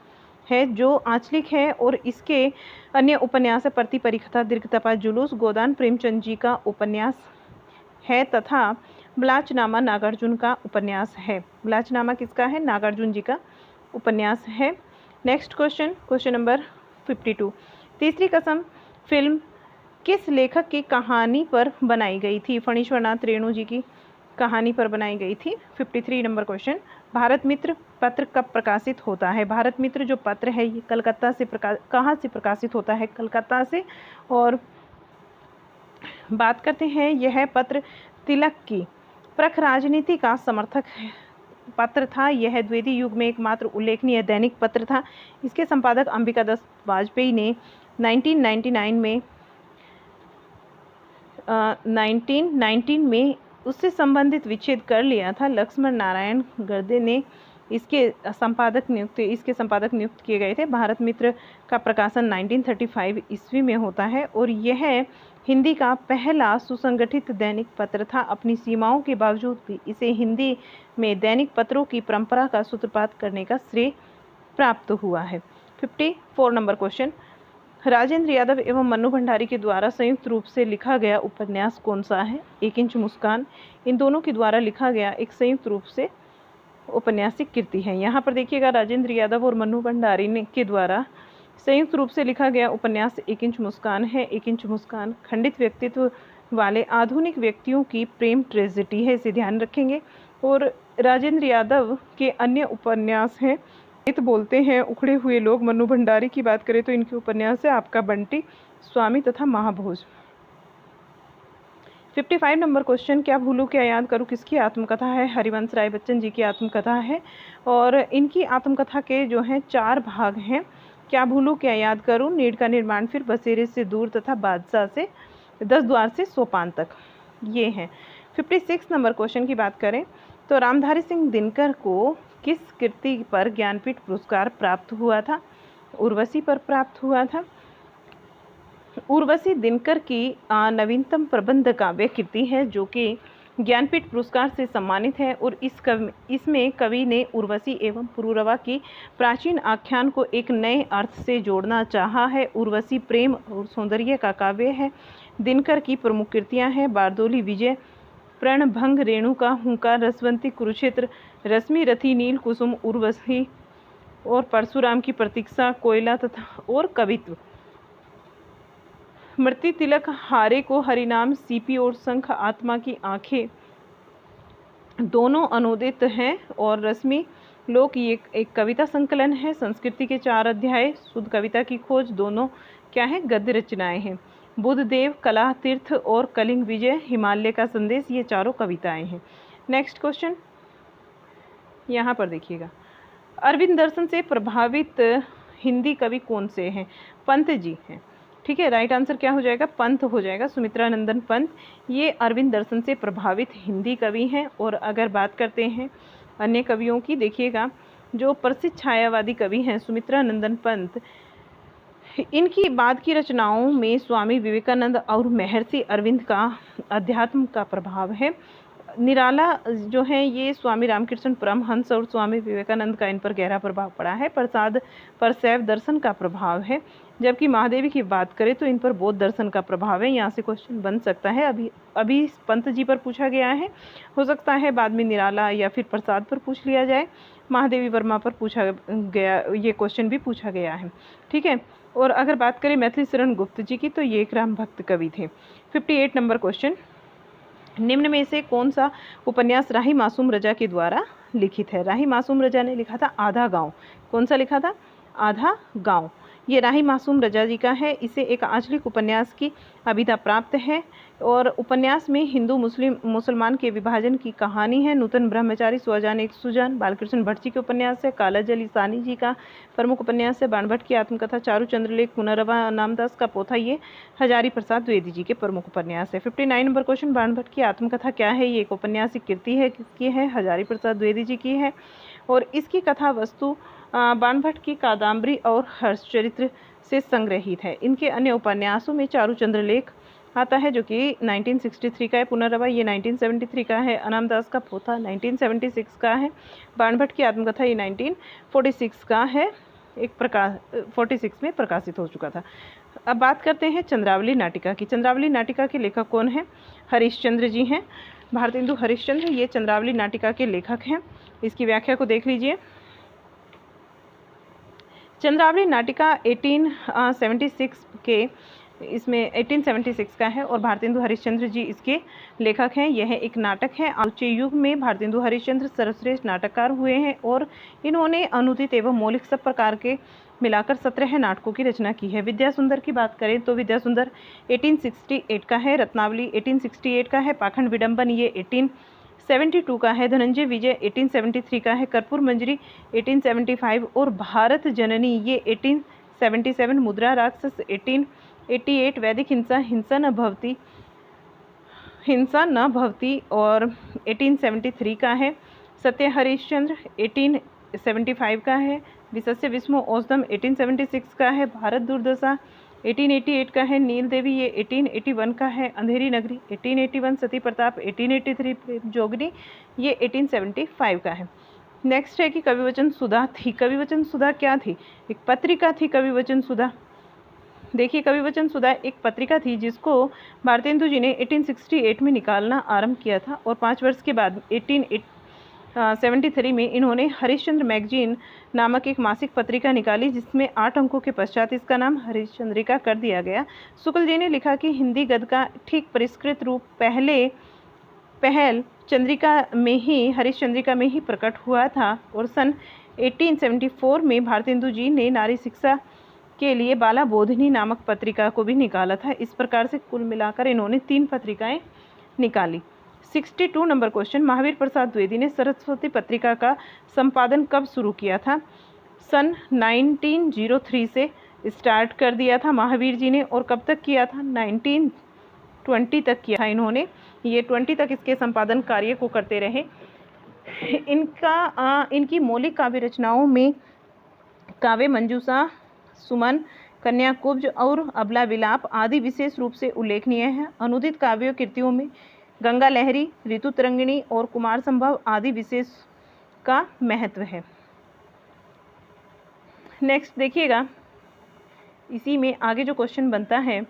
है जो आंचलिक है और इसके अन्य उपन्यास है प्रति परिकथा, दीर्घतपा, जुलूस, गोदान प्रेमचंद जी का उपन्यास है तथा ब्लाचनामा नागार्जुन का उपन्यास है। ब्लाचनामा किसका है? नागार्जुन जी का उपन्यास है। नेक्स्ट क्वेश्चन नंबर 52, तीसरी कसम फिल्म किस लेखक की कहानी पर बनाई गई थी? फणीश्वर नाथ रेणु जी की कहानी पर बनाई गई थी। 53 नंबर क्वेश्चन, भारत मित्र पत्र कब प्रकाशित होता है? भारत मित्र जो पत्र है ये कलकत्ता से कहाँ से प्रकाशित होता है? कलकत्ता से। और बात करते हैं यह पत्र तिलक की प्रख राजनीति का समर्थक पत्र था। यह द्विवेदी युग में एकमात्र उल्लेखनीय दैनिक पत्र था। इसके संपादक अंबिका दास वाजपेयी ने 1919 में उससे संबंधित विच्छेद कर लिया था। लक्ष्मण नारायण गर्दे ने इसके संपादक नियुक्त किए गए थे। भारत मित्र का प्रकाशन 1935 ईस्वी में होता है और यह हिंदी का पहला सुसंगठित दैनिक पत्र था। अपनी सीमाओं के बावजूद भी इसे हिंदी में दैनिक पत्रों की परंपरा का सूत्रपात करने का श्रेय प्राप्त हुआ है। 54 नंबर क्वेश्चन, राजेंद्र यादव एवं मन्नू भंडारी के द्वारा संयुक्त रूप से लिखा गया उपन्यास कौन सा है? 1 इंच मुस्कान इन दोनों के द्वारा लिखा गया एक संयुक्त रूप से औपन्यासिक कृति है। यहाँ पर देखिएगा, राजेंद्र यादव और मन्नू भंडारी के द्वारा संयुक्त रूप से लिखा गया उपन्यास 1 इंच मुस्कान है। 1 इंच मुस्कान खंडित व्यक्तित्व वाले आधुनिक व्यक्तियों की प्रेम ट्रेजेडी है, इसे ध्यान रखेंगे। और राजेंद्र यादव के अन्य उपन्यास हैं बोलते हैं, उखड़े हुए लोग। मन्नू भंडारी की बात करें तो इनके उपन्यास है आपका बंटी, स्वामी तथा महाभोज। 55 नंबर क्वेश्चन, क्या भूलूं क्या याद करूं किसकी आत्मकथा है? हरिवंश राय बच्चन जी की आत्मकथा है और इनकी आत्मकथा के जो हैं 4 भाग हैं। क्या भूलूं क्या याद करूं, नीड़ का निर्माण, फिर बसेरे से दूर तथा बादशाह से 10 द्वार से सोपान तक, ये हैं। 56 नंबर क्वेश्चन की बात करें तो रामधारी सिंह दिनकर को किस कृति पर ज्ञानपीठ पुरस्कार प्राप्त हुआ था? उर्वशी पर प्राप्त हुआ था। उर्वशी दिनकर की नवीनतम प्रबंध काव्य कृति है जो कि ज्ञानपीठ पुरस्कार से सम्मानित है और इसमें कवि ने उर्वशी एवं पुरूरवा की प्राचीन आख्यान को एक नए अर्थ से जोड़ना चाहा है। उर्वशी प्रेम और सौंदर्य का काव्य है। दिनकर की प्रमुख कृतियां हैं बारदोली विजय, प्रणभंग, रेणुका, हुंकार, रसवंती, कुरुक्षेत्र, रश्मि, रथी, नील, कुसुम, उर्वशी और परशुराम की प्रतीक्षा, कोयला तथा और कवित्व। मृत्यु तिलक, हारे को हरिनाम, सीपी और शंख, आत्मा की आंखें दोनों अनुदित हैं। और रश्मि लोक ये एक कविता संकलन है। संस्कृति के 4 अध्याय, शुद्ध कविता की खोज दोनों क्या है, गद्य रचनाएं हैं। बुद्धदेव, कला तीर्थ और कलिंग विजय, हिमालय का संदेश, ये चारों कविताएं हैं। नेक्स्ट क्वेश्चन यहाँ पर देखिएगा, अरविंद दर्शन से प्रभावित हिंदी कवि कौन से हैं? पंत जी हैं। ठीक है, राइट आंसर क्या हो जाएगा, पंत हो जाएगा, सुमित्रानंदन पंत। ये अरविंद दर्शन से प्रभावित हिंदी कवि हैं। और अगर बात करते हैं अन्य कवियों की, देखिएगा जो प्रसिद्ध छायावादी कवि हैं सुमित्रानंदन पंत, इनकी बाद की रचनाओं में स्वामी विवेकानंद और महर्षि अरविंद का अध्यात्म का प्रभाव है। निराला जो है ये स्वामी रामकृष्ण परमहंस और स्वामी विवेकानंद का इन पर गहरा प्रभाव पड़ा है। प्रसाद पर शैव दर्शन का प्रभाव है। जबकि महादेवी की बात करें तो इन पर बौद्ध दर्शन का प्रभाव है। यहाँ से क्वेश्चन बन सकता है, अभी पंत जी पर पूछा गया है, हो सकता है बाद में निराला या फिर प्रसाद पर पूछ लिया जाए। महादेवी वर्मा पर पूछा गया, ये क्वेश्चन भी पूछा गया है। ठीक है, और अगर बात करें मैथिली शरण गुप्त जी की तो ये एक राम भक्त कवि थे। 58 नंबर क्वेश्चन, निम्न में से कौन सा उपन्यास राही मासूम रजा के द्वारा लिखित है? राही मासूम रजा ने लिखा था आधा गांव। कौन सा लिखा था? आधा गांव। ये राही मासूम रजा जी का है। इसे एक आंचलिक उपन्यास की अभिधा प्राप्त है और उपन्यास में हिंदू मुसलमान के विभाजन की कहानी है। नूतन ब्रह्मचारी, स्वजान एक सुजान, बालकृष्ण भट्ट जी के उपन्यास है। कालाजल ईसानी जी का प्रमुख उपन्यास है। बाणभट्ट की आत्मकथा, चारू चंद्रलेख, पुनर्वा नामदास का पोथा, ये हजारी प्रसाद द्विवेदी जी के प्रमुख उपन्यास है। 59 नंबर क्वेश्चन, बाणभट्ट की आत्मकथा क्या है? ये एक औपन्यासिक कृति है। किसकी है? हजारी प्रसाद द्विवेदी जी की है। और इसकी कथा वस्तु बाणभट्ट की कादम्बरी और हर्षचरित्र से संग्रहित है। इनके अन्य उपन्यासों में चारू चंद्रलेख आता है जो कि 1963 का है। पुनर्वा ये 1973 का है। अनामदास का पोथा 1976 का है। बाणभट्ट की आत्मकथा ये 1946 का है, 46 में प्रकाशित हो चुका था। अब बात करते हैं चंद्रावली नाटिका की। चंद्रावली नाटिका के लेखक कौन हैं? हरिश्चंद्र जी हैं। भारतेंदु हरिश्चंद्र ये चंद्रावली नाटिका के लेखक हैं। इसकी व्याख्या को देख लीजिए। चंद्रावली नाटिका 1876 के इसमें 1876 का है और भारतेंदु हरिश्चंद्र जी इसके लेखक हैं। यह एक नाटक है। आलोच्य युग में भारतेंदु हरिश्चंद्र सर्वश्रेष्ठ नाटककार हुए हैं और इन्होंने अनुदित एवं मौलिक सब प्रकार के मिलाकर 17 नाटकों की रचना की है। विद्यासुंदर की बात करें तो विद्यासुंदर 1868 का है। रत्नावली 1868 का है। पाखंड विडंबन ये 1872 का है। धनंजय विजय 1873 का है। कर्पूर मंजरी 1875 और भारत जननी ये 1877। मुद्रा राक्षस 1888। वैदिक हिंसा हिंसा न भवती और 1873 का है। सत्य हरिश्चंद्र 1875 का है। विसस्य विस्मो औषधम 1876 का है। भारत दुर्दशा 1888 का है। नील देवी ये 1881 का है। अंधेरी नगरी 1881। सती प्रताप 1883। प्रेम जोगनी ये 1875 का है। नेक्स्ट है कि कविवचन सुधा थी। कविवचन सुधा क्या थी? एक पत्रिका थी कविवचन सुधा। देखिए, कविवचन सुधा एक पत्रिका थी जिसको भारतेंदु जी ने 1868 में निकालना आरंभ किया था और 5 वर्ष के बाद 1873 में इन्होंने हरिश्चंद्र मैगजीन नामक एक मासिक पत्रिका निकाली जिसमें 8 अंकों के पश्चात इसका नाम हरिश्चंद्रिका कर दिया गया। शुक्ल जी ने लिखा कि हिंदी गद्य का ठीक परिष्कृत रूप पहल चंद्रिका में ही, हरिश्चंद्रिका में ही प्रकट हुआ था और सन 1874 में भारतेंदु जी ने नारी शिक्षा के लिए बाला बोधिनी नामक पत्रिका को भी निकाला था। इस प्रकार से कुल मिलाकर इन्होंने 3 पत्रिकाएं निकाली। 62 नंबर क्वेश्चन, महावीर प्रसाद द्विवेदी ने सरस्वती पत्रिका का संपादन कब शुरू किया था? सन 1903 से स्टार्ट कर दिया था महावीर जी ने और कब तक किया था? 1920 तक किया था इन्होंने। ये 20 तक इसके संपादन कार्य को करते रहे। इनकी मौलिक काव्य रचनाओं में काव्य मंजूषा, सुमन, कन्याकुब्ज और अबला विलाप आदि विशेष रूप से उल्लेखनीय है। अनुदित काव्य कृतियों में गंगा लहरी, ऋतु तरंगिणी और कुमार संभव आदि विशेष का महत्व है। नेक्स्ट देखिएगा, इसी में आगे जो क्वेश्चन बनता है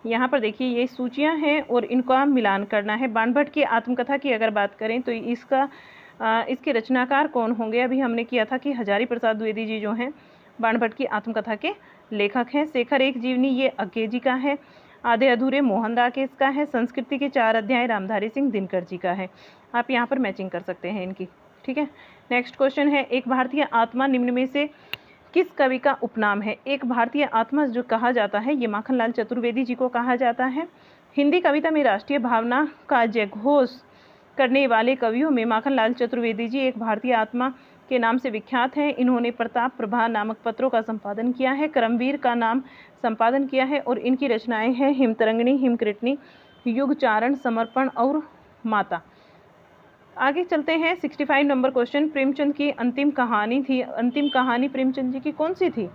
यहाँ पर देखिए ये सूचियाँ हैं और इनका मिलान करना है। बाणभट्ट की आत्मकथा की अगर बात करें तो इसके रचनाकार कौन होंगे? अभी हमने किया था कि हजारी प्रसाद द्विवेदी जी जो हैं बाणभट्ट की आत्मकथा के लेखक हैं। शेखर एक जीवनी ये अज्ञे जी का है। आधे अधूरे मोहन राकेश का है। संस्कृति के 4 अध्याय रामधारी सिंह दिनकर जी का है। आप यहाँ पर मैचिंग कर सकते हैं इनकी, ठीक है। नेक्स्ट क्वेश्चन है, एक भारतीय आत्मा निम्न में से किस कवि का उपनाम है? एक भारतीय आत्मा जो कहा जाता है ये माखनलाल चतुर्वेदी जी को कहा जाता है। हिंदी कविता में राष्ट्रीय भावना का जयघोष करने वाले कवियों में माखनलाल चतुर्वेदी जी एक भारतीय आत्मा के नाम से विख्यात हैं। इन्होंने प्रताप प्रभा नामक पत्रों का संपादन किया है, करमवीर का नाम संपादन किया है और इनकी रचनाएं हैं हिमतरंगिणी, हिमकृतनी, युगचारण, समर्पण और माता। आगे चलते हैं। 65 नंबर क्वेश्चन, प्रेमचंद की अंतिम कहानी थी। अंतिम कहानी प्रेमचंद जी की कौन सी थी?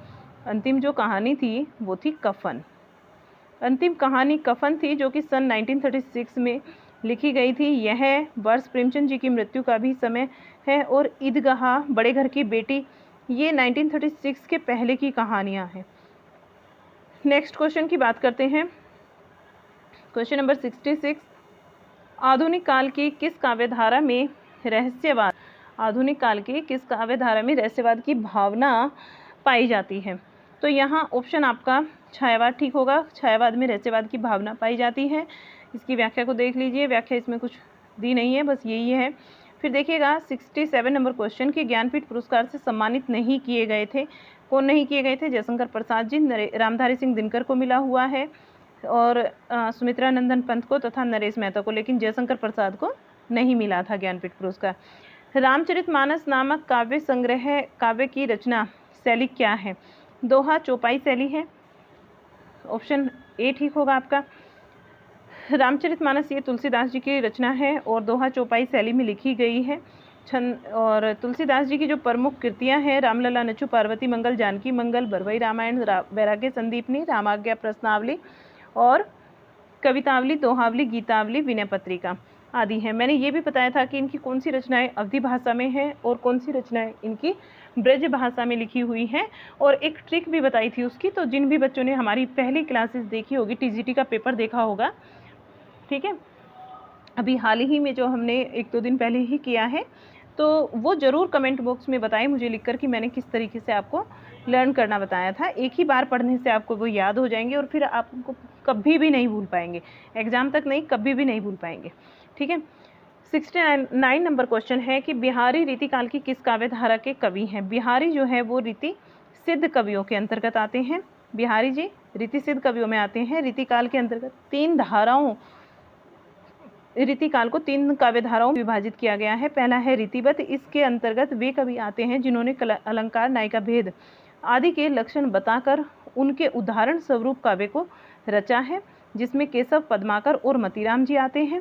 अंतिम जो कहानी थी वो थी कफन। अंतिम कहानी कफन थी जो कि सन 1936 में लिखी गई थी। यह वर्ष प्रेमचंद जी की मृत्यु का भी समय है। और ईदगाह, बड़े घर की बेटी, ये 1936 के पहले की कहानियाँ हैं। नेक्स्ट क्वेश्चन की बात करते हैं। क्वेश्चन नंबर 66, आधुनिक काल की किस काव्यधारा में रहस्यवाद की भावना पाई जाती है? तो यहाँ ऑप्शन आपका छायावाद ठीक होगा। छायावाद में रहस्यवाद की भावना पाई जाती है। इसकी व्याख्या को देख लीजिए, व्याख्या इसमें कुछ दी नहीं है, बस यही है। फिर देखिएगा 67 नंबर क्वेश्चन की ज्ञानपीठ पुरस्कार से सम्मानित नहीं किए गए थे। कौन नहीं किए गए थे? जयशंकर प्रसाद जी, रामधारी सिंह दिनकर को मिला हुआ है और सुमित्रा नंदन पंत को तथा नरेश मेहता को, लेकिन जयशंकर प्रसाद को नहीं मिला था ज्ञानपीठ पुरस्कार। रामचरितमानस नामक काव्य संग्रह काव्य की रचना शैली क्या है? दोहा चौपाई शैली है। ऑप्शन ए ठीक होगा आपका। रामचरितमानस ये तुलसीदास जी की रचना है और दोहा चौपाई शैली में लिखी गई है। और तुलसीदास जी की जो प्रमुख कृतियां हैं, रामलला, नच्चू पार्वती मंगल, जानकी मंगल, बरवई रामायण, वैराग्य संदीपनी, रामाज्ञा प्रश्नावली और कवितावली, दोहावली, गीतावली, विनय पत्रिका आदि हैं। मैंने ये भी बताया था कि इनकी कौन सी रचनाएं अवधी भाषा में हैं और कौन सी रचनाएं इनकी ब्रज भाषा में लिखी हुई हैं, और एक ट्रिक भी बताई थी उसकी। तो जिन भी बच्चों ने हमारी पहली क्लासेस देखी होगी, टीजीटी का पेपर देखा होगा, ठीक है, अभी हाल ही में जो हमने 1-2 दिन पहले ही किया है, तो वो ज़रूर कमेंट बॉक्स में बताएं मुझे लिखकर कि मैंने किस तरीके से आपको लर्न करना बताया था। एक ही बार पढ़ने से आपको वो याद हो जाएंगे और फिर आप उनको कभी भी नहीं भूल पाएंगे, एग्ज़ाम तक नहीं, कभी भी नहीं भूल पाएंगे, ठीक है। 69 नंबर क्वेश्चन है कि बिहारी रीतिकाल की किस काव्यधारा के कवि हैं? बिहारी जो है वो रीति सिद्ध कवियों के अंतर्गत आते हैं। बिहारी जी रीति सिद्ध कवियों में आते हैं। रीतिकाल के अंतर्गत 3 धाराओं, रीतिकाल को 3 काव्यधाराओं में विभाजित किया गया है। पहला है रीतिबद्ध। इसके अंतर्गत वे कवि आते हैं जिन्होंने अलंकार, नायिका भेद आदि के लक्षण बताकर उनके उदाहरण स्वरूप काव्य को रचा है, जिसमें केशव, पद्माकर और मतीराम जी आते हैं।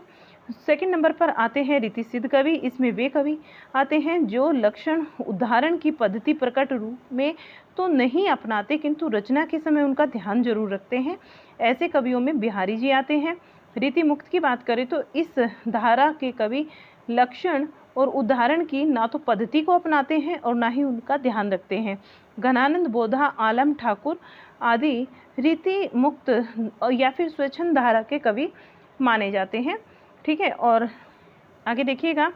सेकंड नंबर पर आते हैं रीति सिद्ध कवि। इसमें वे कवि आते हैं जो लक्षण उदाहरण की पद्धति प्रकट रूप में तो नहीं अपनाते, किंतु रचना के समय उनका ध्यान जरूर रखते हैं। ऐसे कवियों में बिहारी जी आते हैं। रीति मुक्त की बात करें तो इस धारा के कवि लक्षण और उदाहरण की ना तो पद्धति को अपनाते हैं और ना ही उनका ध्यान रखते हैं। घनानंद, बोधा, आलम ठाकुर आदि रीति मुक्त या फिर स्वच्छंद धारा के कवि माने जाते हैं, ठीक है। और आगे देखिएगा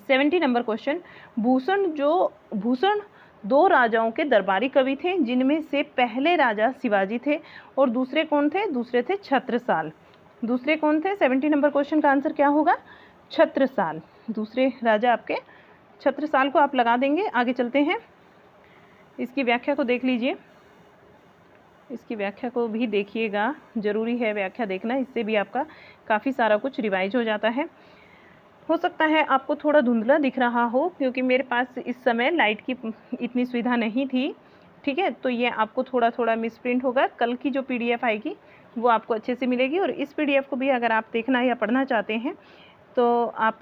70 नंबर क्वेश्चन, भूषण 2 राजाओं के दरबारी कवि थे, जिनमें से पहले राजा शिवाजी थे और दूसरे कौन थे? दूसरे थे छत्रसाल। दूसरे कौन थे? 70 नंबर क्वेश्चन का आंसर क्या होगा? छत्रसाल। दूसरे राजा आपके छत्रसाल को आप लगा देंगे। आगे चलते हैं, इसकी व्याख्या को देख लीजिए। इसकी व्याख्या को भी देखिएगा, ज़रूरी है व्याख्या देखना, इससे भी आपका काफ़ी सारा कुछ रिवाइज हो जाता है। हो सकता है आपको थोड़ा धुंधला दिख रहा हो क्योंकि मेरे पास इस समय लाइट की इतनी सुविधा नहीं थी, ठीक है। तो ये आपको थोड़ा थोड़ा मिसप्रिंट होगा। कल की जो PDF आएगी वो आपको अच्छे से मिलेगी, और इस PDF को भी अगर आप देखना या पढ़ना चाहते हैं तो आप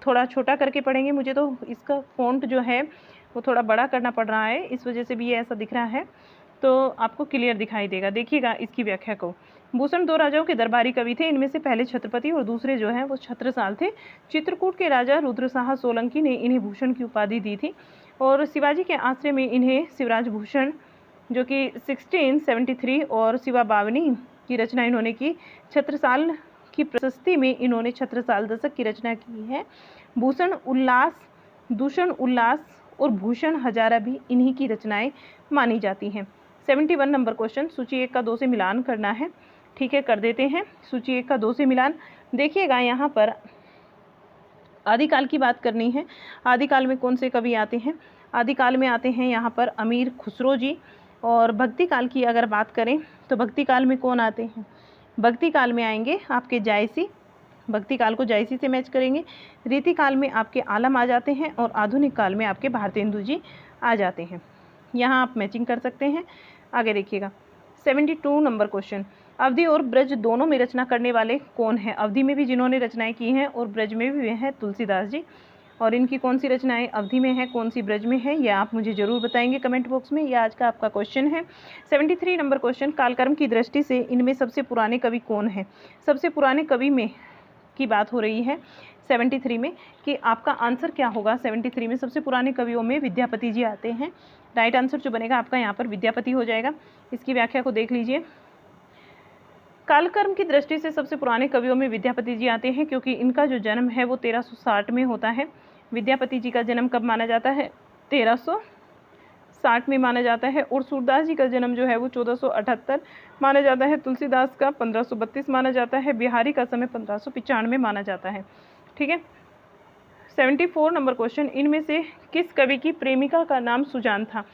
थोड़ा छोटा करके पढ़ेंगे। मुझे तो इसका फ़ॉन्ट जो है वो थोड़ा बड़ा करना पड़ रहा है, इस वजह से भी ये ऐसा दिख रहा है, तो आपको क्लियर दिखाई देगा। देखिएगा इसकी व्याख्या को। भूषण 2 राजाओं के दरबारी कवि थे। इनमें से पहले छत्रपति और दूसरे जो हैं वो छत्रसाल थे। चित्रकूट के राजा रुद्रसाह सोलंकी ने इन्हें भूषण की उपाधि दी थी, और शिवाजी के आश्रय में इन्हें शिवराज भूषण जो कि 1673 और शिवा बावनी की रचना इन्होंने की। छत्रसाल की प्रशस्ति में इन्होंने छत्रसाल दशक की रचना की है। भूषण उल्लास, दूषण उल्लास और भूषण हजारा भी इन्हीं की रचनाएं मानी जाती हैं। 71 नंबर क्वेश्चन, सूची 1 का 2 से मिलान करना है। ठीक है, कर देते हैं सूची 1 का 2 से मिलान। देखिएगा यहाँ पर आदिकाल की बात करनी है। आदिकाल में कौन से कवि आते हैं? आदिकाल में आते हैं यहाँ पर अमीर खुसरो जी। और भक्ति काल की अगर बात करें तो भक्ति काल में कौन आते हैं? भक्ति काल में आएंगे आपके जायसी, भक्ति काल को जायसी से मैच करेंगे। रीति काल में आपके आलम आ जाते हैं और आधुनिक काल में आपके भारतेंदु जी आ जाते हैं। यहाँ आप मैचिंग कर सकते हैं। आगे देखिएगा 72 नंबर क्वेश्चन, अवधि और ब्रज दोनों में रचना करने वाले कौन है? अवधि में भी जिन्होंने रचनाएं की हैं और ब्रज में भी हैं तुलसीदास जी। और इनकी कौन सी रचनाएं अवधि में है, कौन सी ब्रज में है, यह आप मुझे जरूर बताएंगे कमेंट बॉक्स में। यह आज का आपका क्वेश्चन है। 73 नंबर क्वेश्चन, कालक्रम की दृष्टि से इनमें सबसे पुराने कवि कौन है? सबसे पुराने कवि में की बात हो रही है 73 में कि आपका आंसर क्या होगा। 73 में सबसे पुराने कवियों में विद्यापति जी आते हैं। राइट आंसर जो बनेगा आपका यहाँ पर विद्यापति हो जाएगा। इसकी व्याख्या को देख लीजिए। कालक्रम की दृष्टि से सबसे पुराने कवियों में विद्यापति जी आते हैं क्योंकि इनका जो जन्म है वो 1360 में होता है। विद्यापति जी का जन्म कब माना जाता है? 1360 में माना जाता है। और सूरदास जी का जन्म जो है वो 1478 माना जाता है। तुलसीदास का 1532 माना जाता है। बिहारी का समय 1595 माना जाता है। ठीक है। 74 नंबर क्वेश्चन, इनमें से किस कवि की प्रेमिका का नाम सुजान था?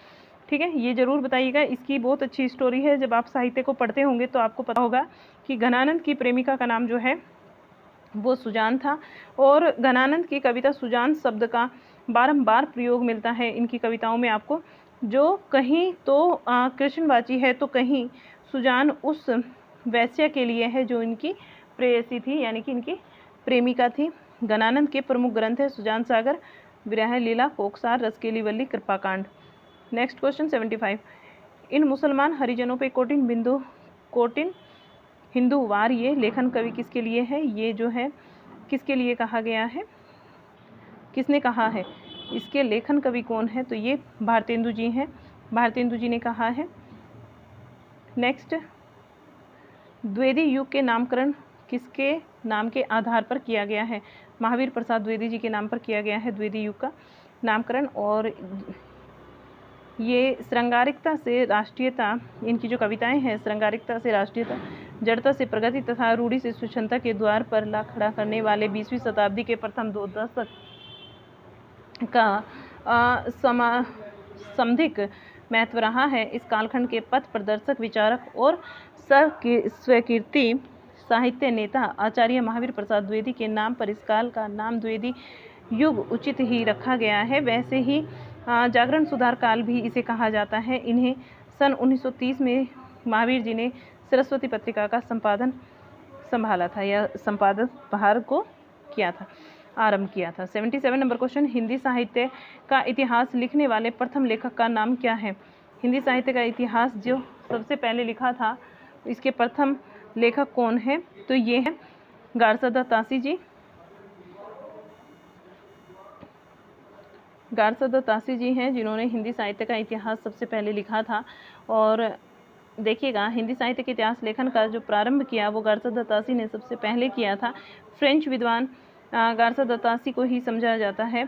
ठीक है, ये जरूर बताइएगा। इसकी बहुत अच्छी स्टोरी है। जब आप साहित्य को पढ़ते होंगे तो आपको पता होगा कि घनानंद की प्रेमिका का नाम जो है वो सुजान था। और घनानंद की कविता सुजान शब्द का बारंबार प्रयोग मिलता है इनकी कविताओं में आपको, जो कहीं तो कृष्णवाची है तो कहीं सुजान उस वैश्या के लिए है जो इनकी प्रेयसी थी, यानी कि इनकी प्रेमिका थी। घनानंद के प्रमुख ग्रंथ है सुजान सागर, विरह लीला, कोकसार, रसकेली वल्ली, कृपाकांड। नेक्स्ट क्वेश्चन 75, इन मुसलमान हरिजनों पे कोटिन हिंदू वार ये लेखन कवि किसके लिए है? ये जो है किसके लिए कहा गया है, किसने कहा है? इसके लेखन कवि कौन है? तो ये भारतेंदु जी हैं। भारतेंदु जी ने कहा है। नेक्स्ट, द्विवेदी युग के नामकरण किसके नाम के आधार पर किया गया है? महावीर प्रसाद द्विवेदी जी के नाम पर किया गया है द्विवेदी युग का नामकरण। और ये श्रृंगारिकता से राष्ट्रीयता, इनकी जो कविताएं हैं श्रृंगारिकता से राष्ट्रीयता, जड़ता से प्रगति तथा रूढ़ि से स्वच्छंदता के द्वार पर ला खड़ा करने वाले 20वीं शताब्दी के प्रथम 2 दशक का समधिक महत्व रहा है। इस कालखंड के पथ प्रदर्शक, विचारक और स्वीकृति साहित्य नेता आचार्य महावीर प्रसाद द्विवेदी के नाम पर इस काल का नाम द्विवेदी युग उचित ही रखा गया है। वैसे ही जागरण सुधार काल भी इसे कहा जाता है। इन्हें सन 1930 में महावीर जी ने सरस्वती पत्रिका का संपादन संभाला था, या संपादन भार को किया था, आरंभ किया था। 77 नंबर क्वेश्चन, हिंदी साहित्य का इतिहास लिखने वाले प्रथम लेखक का नाम क्या है? हिंदी साहित्य का इतिहास जो सबसे पहले लिखा था, इसके प्रथम लेखक कौन है? तो ये है गारसदा तासी जी। गारसदा तासी जी हैं जिन्होंने हिंदी साहित्य का इतिहास सबसे पहले लिखा था। और देखिएगा, हिंदी साहित्य के इतिहास लेखन का जो प्रारंभ किया वो गारसदा तासी ने सबसे पहले किया था। फ्रेंच विद्वान गारसदा तासी को ही समझा जाता है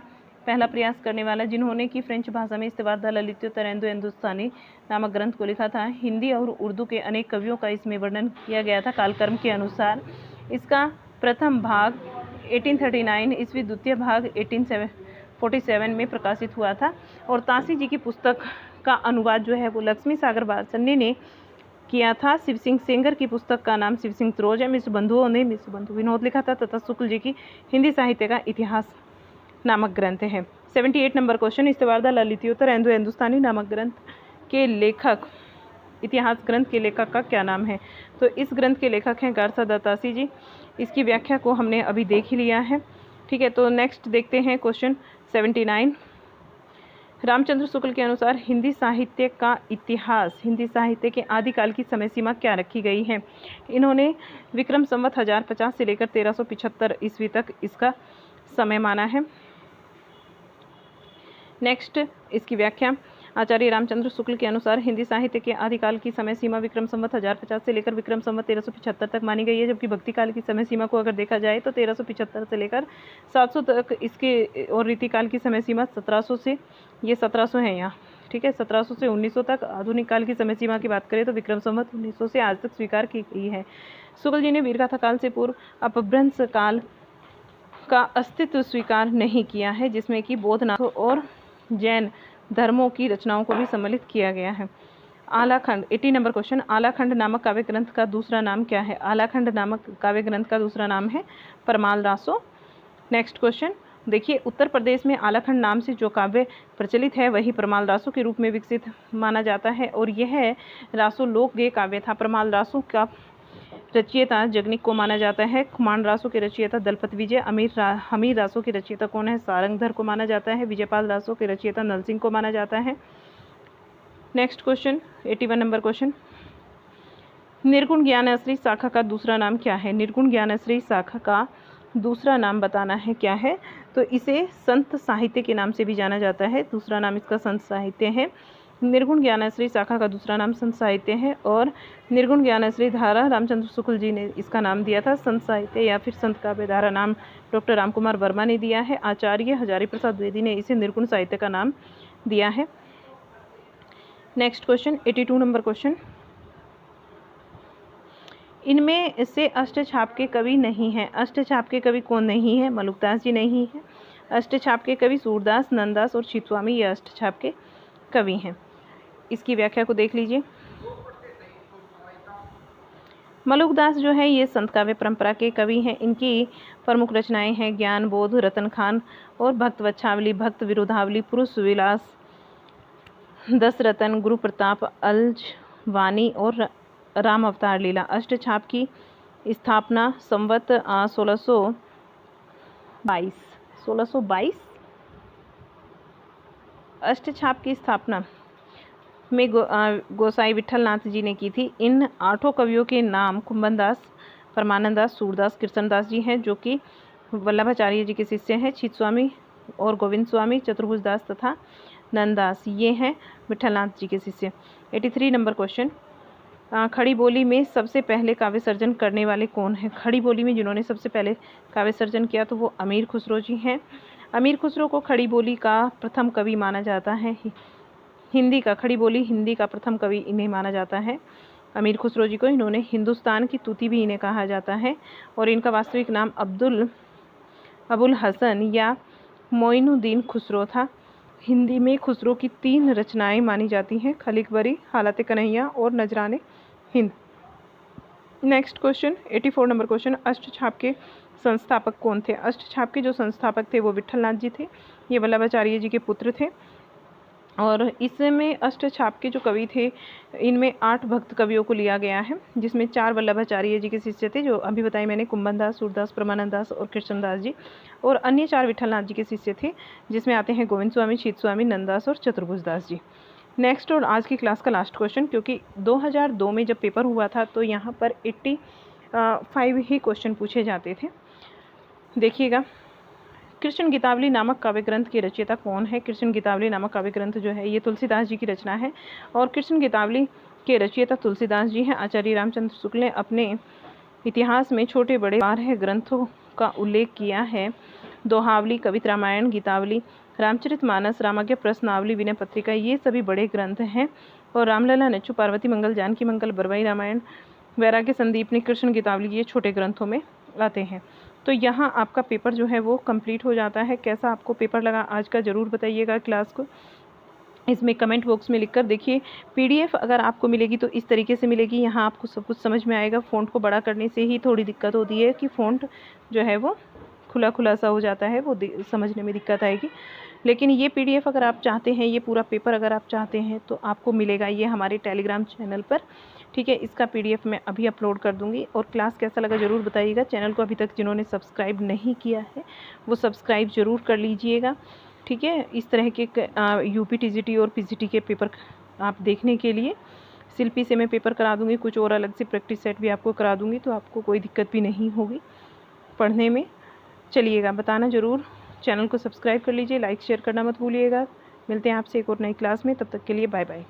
पहला प्रयास करने वाला, जिन्होंने कि फ्रेंच भाषा में इस्तेवारदा ललित्योत्तर हिंदुस्तानी नामक ग्रंथ को लिखा था। हिंदी और उर्दू के अनेक कवियों का इसमें वर्णन किया गया था कालक्रम के अनुसार। इसका प्रथम भाग 1839 ईस्वी, द्वितीय भाग 1847 में प्रकाशित हुआ था। और तासी जी की पुस्तक का अनुवाद जो है वो लक्ष्मी सागर बालसन्नी ने किया था। शिव सिंह सेंगर की पुस्तक का नाम शिव सिंह सरोज है। मिश्र बंधुओं ने मिश्र बंधु विनोद लिखा था, तथा शुक्ल जी की हिंदी साहित्य का इतिहास नामक ग्रंथ है। 78 नंबर क्वेश्चन, इस्तेवारदा ललित्योत्तर हिंदुस्तानी नामक ग्रंथ के लेखक, इतिहास ग्रंथ के लेखक का क्या नाम है? तो इस ग्रंथ के लेखक हैं गारसदा तासी जी। इसकी व्याख्या को हमने अभी देख ही लिया है। ठीक है, तो नेक्स्ट देखते हैं क्वेश्चन 79, रामचंद्र शुक्ल के अनुसार हिंदी साहित्य का इतिहास, हिंदी साहित्य के आदिकाल की समय सीमा क्या रखी गई है? इन्होंने विक्रम संवत 1050 से लेकर 1375 ईस्वी तक इसका समय माना है। नेक्स्ट इसकी व्याख्या, आचार्य रामचंद्र शुक्ल के अनुसार हिंदी साहित्य के आदिकाल की समय सीमा विक्रम संवत 1050 से लेकर विक्रम संवत 1375 तक मानी गई है, जबकि भक्ति काल की समय सीमा को अगर देखा जाए तो 1375 से लेकर 700 तक इसके, और रीतिकाल की समय सीमा 1700 से, ये 1700 है यहाँ, ठीक है, 1700 से 1900 तक। आधुनिक काल की समय सीमा की बात करें तो विक्रम संवत 1900 से आज तक स्वीकार की गई है। शुक्ल जी ने वीरगाथा काल से पूर्व अपभ्रंश काल का अस्तित्व स्वीकार नहीं किया है, जिसमें कि बौद्ध नाथों और जैन धर्मों की रचनाओं को भी सम्मिलित किया गया है। आलाखंड, 80 नंबर क्वेश्चन, आलाखंड नामक काव्य ग्रंथ का दूसरा नाम क्या है? आलाखंड नामक काव्य ग्रंथ का दूसरा नाम है परमाल रासो। नेक्स्ट क्वेश्चन देखिए, उत्तर प्रदेश में आलाखंड नाम से जो काव्य प्रचलित है वही परमाल रासो के रूप में विकसित माना जाता है, और यह रासो लोकगेय काव्य था। परमाल रासो का रचयिता जगनिक को माना जाता है। खुमान रासो के रचयिता दलपत विजय। हमीर रासो के रचयिता कौन है? सारंगधर को माना जाता है। विजयपाल रासो के रचयिता नल सिंह को माना जाता है। नेक्स्ट क्वेश्चन, 81 नंबर क्वेश्चन, निर्गुण ज्ञानाश्रय शाखा का दूसरा नाम क्या है? निर्गुण ज्ञानाश्रय शाखा का दूसरा नाम बताना है क्या है? तो इसे संत साहित्य के नाम से भी जाना जाता है। दूसरा नाम इसका संत साहित्य है। निर्गुण ज्ञानाश्रय शाखा का दूसरा नाम संत साहित्य है, और निर्गुण ज्ञानाश्रय धारा रामचंद्र शुक्ल जी ने इसका नाम दिया था। संत साहित्य या फिर संत काव्य धारा नाम डॉक्टर रामकुमार वर्मा ने दिया है। आचार्य हजारी प्रसाद द्विवेदी ने इसे निर्गुण साहित्य का नाम दिया है। नेक्स्ट क्वेश्चन, 82 नंबर क्वेश्चन, इनमें से अष्टछाप के कवि नहीं है। अष्टछाप के कवि कौन नहीं है? मलुकदास जी नहीं है। अष्टछाप के कवि सूरदास, नंददास और छित्स्वामी ये अष्टछाप के कवि हैं। इसकी व्याख्या को देख लीजिए। मलुकदास जो है ये संत काव्य परंपरा के कवि हैं। इनकी प्रमुख रचनाएं हैं ज्ञान बोध, रतन खान और भक्त वच्छावली, भक्त विरोधावली, पुरुष विलास, दस रतन, गुरु प्रताप, अलज वाणी और राम अवतार लीला। अष्टछाप की स्थापना संवत 1622 अष्टछाप की स्थापना में गोसाई विठल नाथ जी ने की थी। इन 8 कवियों के नाम कुंभनदास, परमानंद दास, सूरदास, कृष्णदास जी हैं, जो कि वल्लभाचार्य जी के शिष्य हैं। छित्स्वामी और गोविंद स्वामी, चतुर्भुज दास तथा नंददास ये हैं विठल नाथ जी के शिष्य। 83 नंबर क्वेश्चन, खड़ी बोली में सबसे पहले काव्य सर्जन करने वाले कौन हैं? खड़ी बोली में जिन्होंने सबसे पहले काव्य सर्जन किया तो वो अमीर खुसरो जी हैं। अमीर खुसरो को खड़ी बोली का प्रथम कवि माना जाता है। खड़ी बोली हिंदी का प्रथम कवि इन्हें माना जाता है, अमीर खुसरो जी को। इन्होंने हिंदुस्तान की तूती भी इन्हें कहा जाता है, और इनका वास्तविक नाम अबुल हसन या मोइनुद्दीन खुसरो था। हिंदी में खुसरो की 3 रचनाएं मानी जाती हैं, खलीकबरी, हालत कन्हैया और Nazrane Hind. Next question, 84 number question, Ashtachhap के संस्थापक कौन थे? अष्टछाप के जो संस्थापक थे वो विठल नाथ जी थे। ये वल्लभाचार्य जी के पुत्र थे, और इसमें अष्टछाप के जो कवि थे इनमें 8 भक्त कवियों को लिया गया है, जिसमें 4 वल्लभाचार्य जी के शिष्य थे, जो अभी बताए मैंने, कुंभनदास, सूरदास, परमानंद दास और कृष्णदास जी, और अन्य 4 विठल नाथ जी के शिष्य थे, जिसमें आते हैं गोविंद स्वामी, छित्स्वामी, नंददास और चतुर्भुज दास जी। नेक्स्ट और आज की क्लास का लास्ट क्वेश्चन, क्योंकि 2002 में जब पेपर हुआ था तो यहाँ पर 85 ही क्वेश्चन पूछे जाते थे। देखिएगा, कृष्ण गीतावली नामक काव्य ग्रंथ की रचयिता कौन है? कृष्ण गीतावली नामक काव्य ग्रंथ जो है ये तुलसीदास जी की रचना है, और कृष्ण गीतावली के रचयिता तुलसीदास जी हैं। आचार्य रामचंद्र शुक्ल ने अपने इतिहास में छोटे बड़े 12 ग्रंथों का उल्लेख किया है। दोहावली, कवित रामायण, गीतावली, रामचरितमानस, रामाज्ञा प्रश्नावली, विनय पत्रिका, ये सभी बड़े ग्रंथ हैं। और रामलला, नच्चू, पार्वती मंगल, जानकी मंगल, बरवाई रामायण, वैराग्य संदीपनी, कृष्ण गीतावली, ये छोटे ग्रंथों में आते हैं। तो यहाँ आपका पेपर जो है वो कंप्लीट हो जाता है। कैसा आपको पेपर लगा आज का ज़रूर बताइएगा क्लास को, इसमें कमेंट बॉक्स में लिखकर। देखिए, पीडीएफ अगर आपको मिलेगी तो इस तरीके से मिलेगी, यहाँ आपको सब कुछ समझ में आएगा। फ़ॉन्ट को बड़ा करने से ही थोड़ी दिक्कत होती है कि फ़ॉन्ट जो है वो खुला सा हो जाता है, वो समझने में दिक्कत आएगी। लेकिन ये पीडीएफ अगर आप चाहते हैं, ये पूरा पेपर अगर आप चाहते हैं तो आपको मिलेगा ये हमारे टेलीग्राम चैनल पर, ठीक है। इसका पीडीएफ मैं अभी अपलोड कर दूंगी। और क्लास कैसा लगा ज़रूर बताइएगा। चैनल को अभी तक जिन्होंने सब्सक्राइब नहीं किया है वो सब्सक्राइब ज़रूर कर लीजिएगा, ठीक है। इस तरह के यूपी टीजीटी और पीजीटी के पेपर आप देखने के लिए शिल्पी से मैं पेपर करा दूंगी, कुछ और अलग से प्रैक्टिस सेट भी आपको करा दूंगी, तो आपको कोई दिक्कत भी नहीं होगी पढ़ने में। चलिएगा, बताना ज़रूर, चैनल को सब्सक्राइब कर लीजिए, लाइक शेयर करना मत भूलिएगा। मिलते हैं आपसे एक और नई क्लास में, तब तक के लिए बाय बाय।